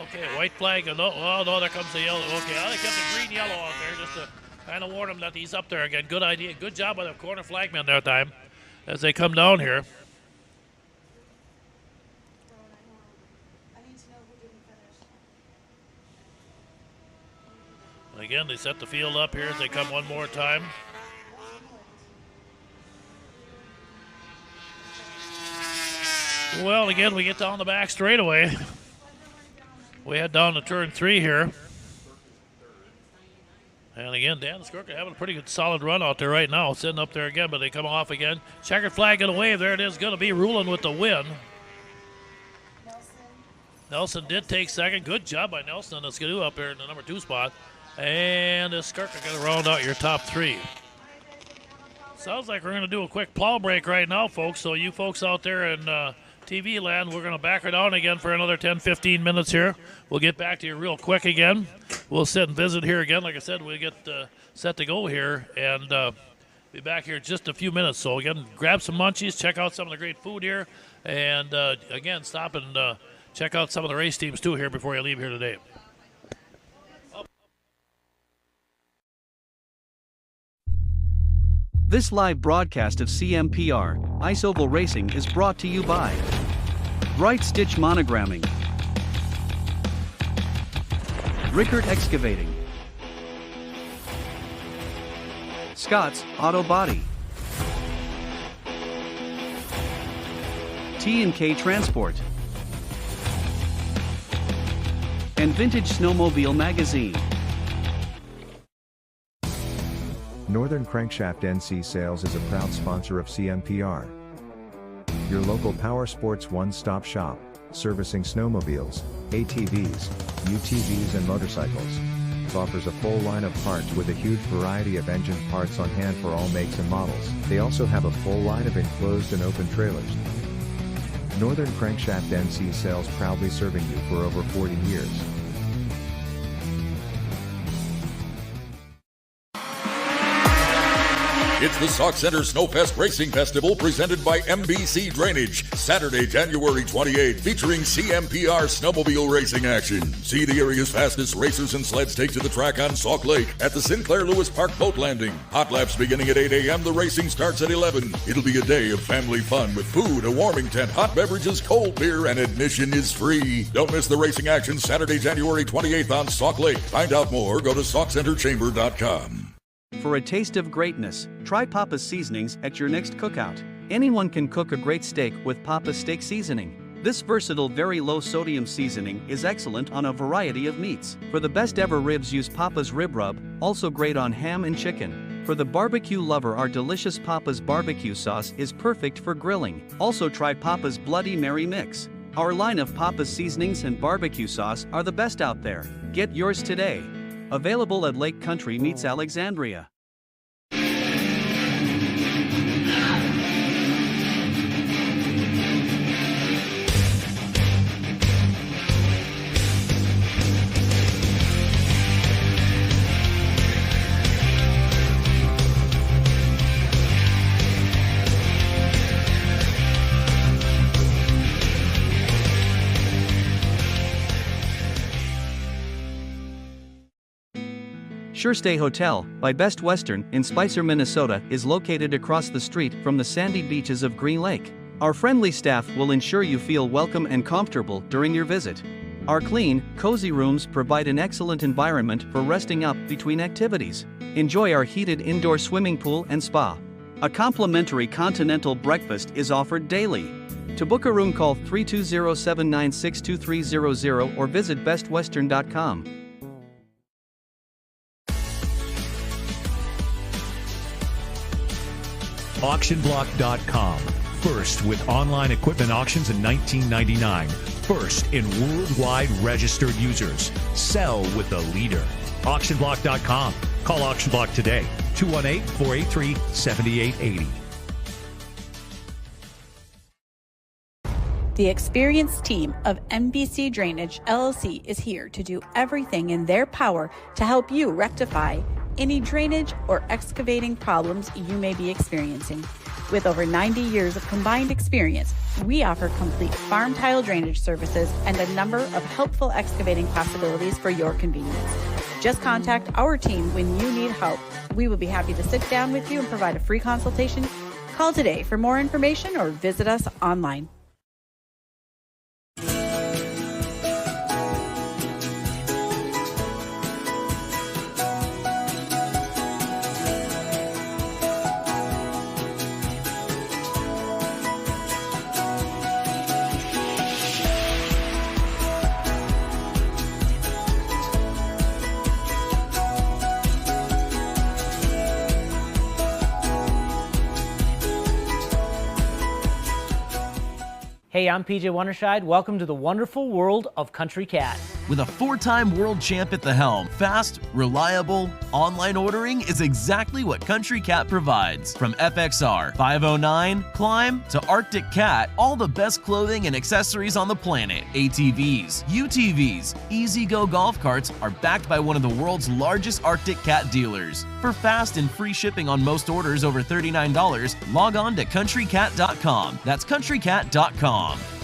Okay, white flag. Oh, no, there comes the yellow. Okay, they kept the green-yellow out there just to kind of warn him that he's up there again. Good idea. Good job by the corner flagman that time as they come down here. Again, they set the field up here as they come one more time. Well, again, we get down the back straightaway. We head down to turn 3 here. And again, Dan Skirka having a pretty good solid run out there right now, sitting up there again, but they come off again. Checkered flag in a wave. There it is, going to be Ruland with the win. Nelson did take second. Good job by Nelson on the skidoo up there in the number 2 spot. And this Skirka going to round out your top 3. Sounds like we're going to do a quick plow break right now, folks. So you folks out there in TV land, we're going to back her down again for another 10-15 minutes here. We'll get back to you real quick again. We'll sit and visit here again. Like I said, we get set to go here and be back here in just a few minutes. So again, grab some munchies, check out some of the great food here, and again, stop and check out some of the race teams too here before you leave here today. This live broadcast of CMPR, Ice Oval Racing is brought to you by Bright Stitch Monogramming, Rickert Excavating, Scott's Auto Body, T&K Transport, and Vintage Snowmobile Magazine. Northern Crankshaft NC Sales is a proud sponsor of CMPR. Your local power sports one-stop shop, servicing snowmobiles, ATVs, UTVs and motorcycles. Offers a full line of parts with a huge variety of engine parts on hand for all makes and models. They also have a full line of enclosed and open trailers. Northern Crankshaft NC Sales, proudly serving you for over 40 years. It's the Sauk Center Snowfest Racing Festival presented by MBC Drainage. Saturday, January 28th, featuring CMPR snowmobile racing action. See the area's fastest racers and sleds take to the track on Sauk Lake at the Sinclair Lewis Park boat landing. Hot laps beginning at 8 a.m. The racing starts at 11. It'll be a day of family fun with food, a warming tent, hot beverages, cold beer, and admission is free. Don't miss the racing action Saturday, January 28th on Sauk Lake. Find out more, go to SaukCenterChamber.com. For a taste of greatness, try Papa's seasonings at your next cookout. Anyone can cook a great steak with Papa's steak seasoning. This versatile, very low sodium seasoning is excellent on a variety of meats. For the best ever ribs, use Papa's Rib Rub, also great on ham and chicken. For the barbecue lover, our delicious Papa's barbecue sauce is perfect for grilling. Also try Papa's Bloody Mary Mix. Our line of Papa's seasonings and barbecue sauce are the best out there. Get yours today. Available at Lake Country Meats Alexandria. SureStay Hotel by Best Western in Spicer, Minnesota is located across the street from the sandy beaches of Green Lake. Our friendly staff will ensure you feel welcome and comfortable during your visit. Our clean, cozy rooms provide an excellent environment for resting up between activities. Enjoy our heated indoor swimming pool and spa. A complimentary continental breakfast is offered daily. To book a room, call 320-796-2300 or visit bestwestern.com. AuctionBlock.com. First with online equipment auctions in 1999. First in worldwide registered users. Sell with the leader. AuctionBlock.com. Call AuctionBlock today. 218-483-7880. The experienced team of MBC Drainage LLC is here to do everything in their power to help you rectify any drainage or excavating problems you may be experiencing. With over 90 years of combined experience, we offer complete farm tile drainage services and a number of helpful excavating possibilities for your convenience. Just contact our team when you need help. We will be happy to sit down with you and provide a free consultation. Call today for more information or visit us online. Hey, I'm PJ Wondershide. Welcome to the wonderful world of Country Cat. With a 4-time world champ at the helm, fast, reliable, online ordering is exactly what Country Cat provides. From FXR, 509, Climb, to Arctic Cat, all the best clothing and accessories on the planet. ATVs, UTVs, Easy-Go golf carts are backed by one of the world's largest Arctic Cat dealers. For fast and free shipping on most orders over $39, log on to countrycat.com. That's countrycat.com.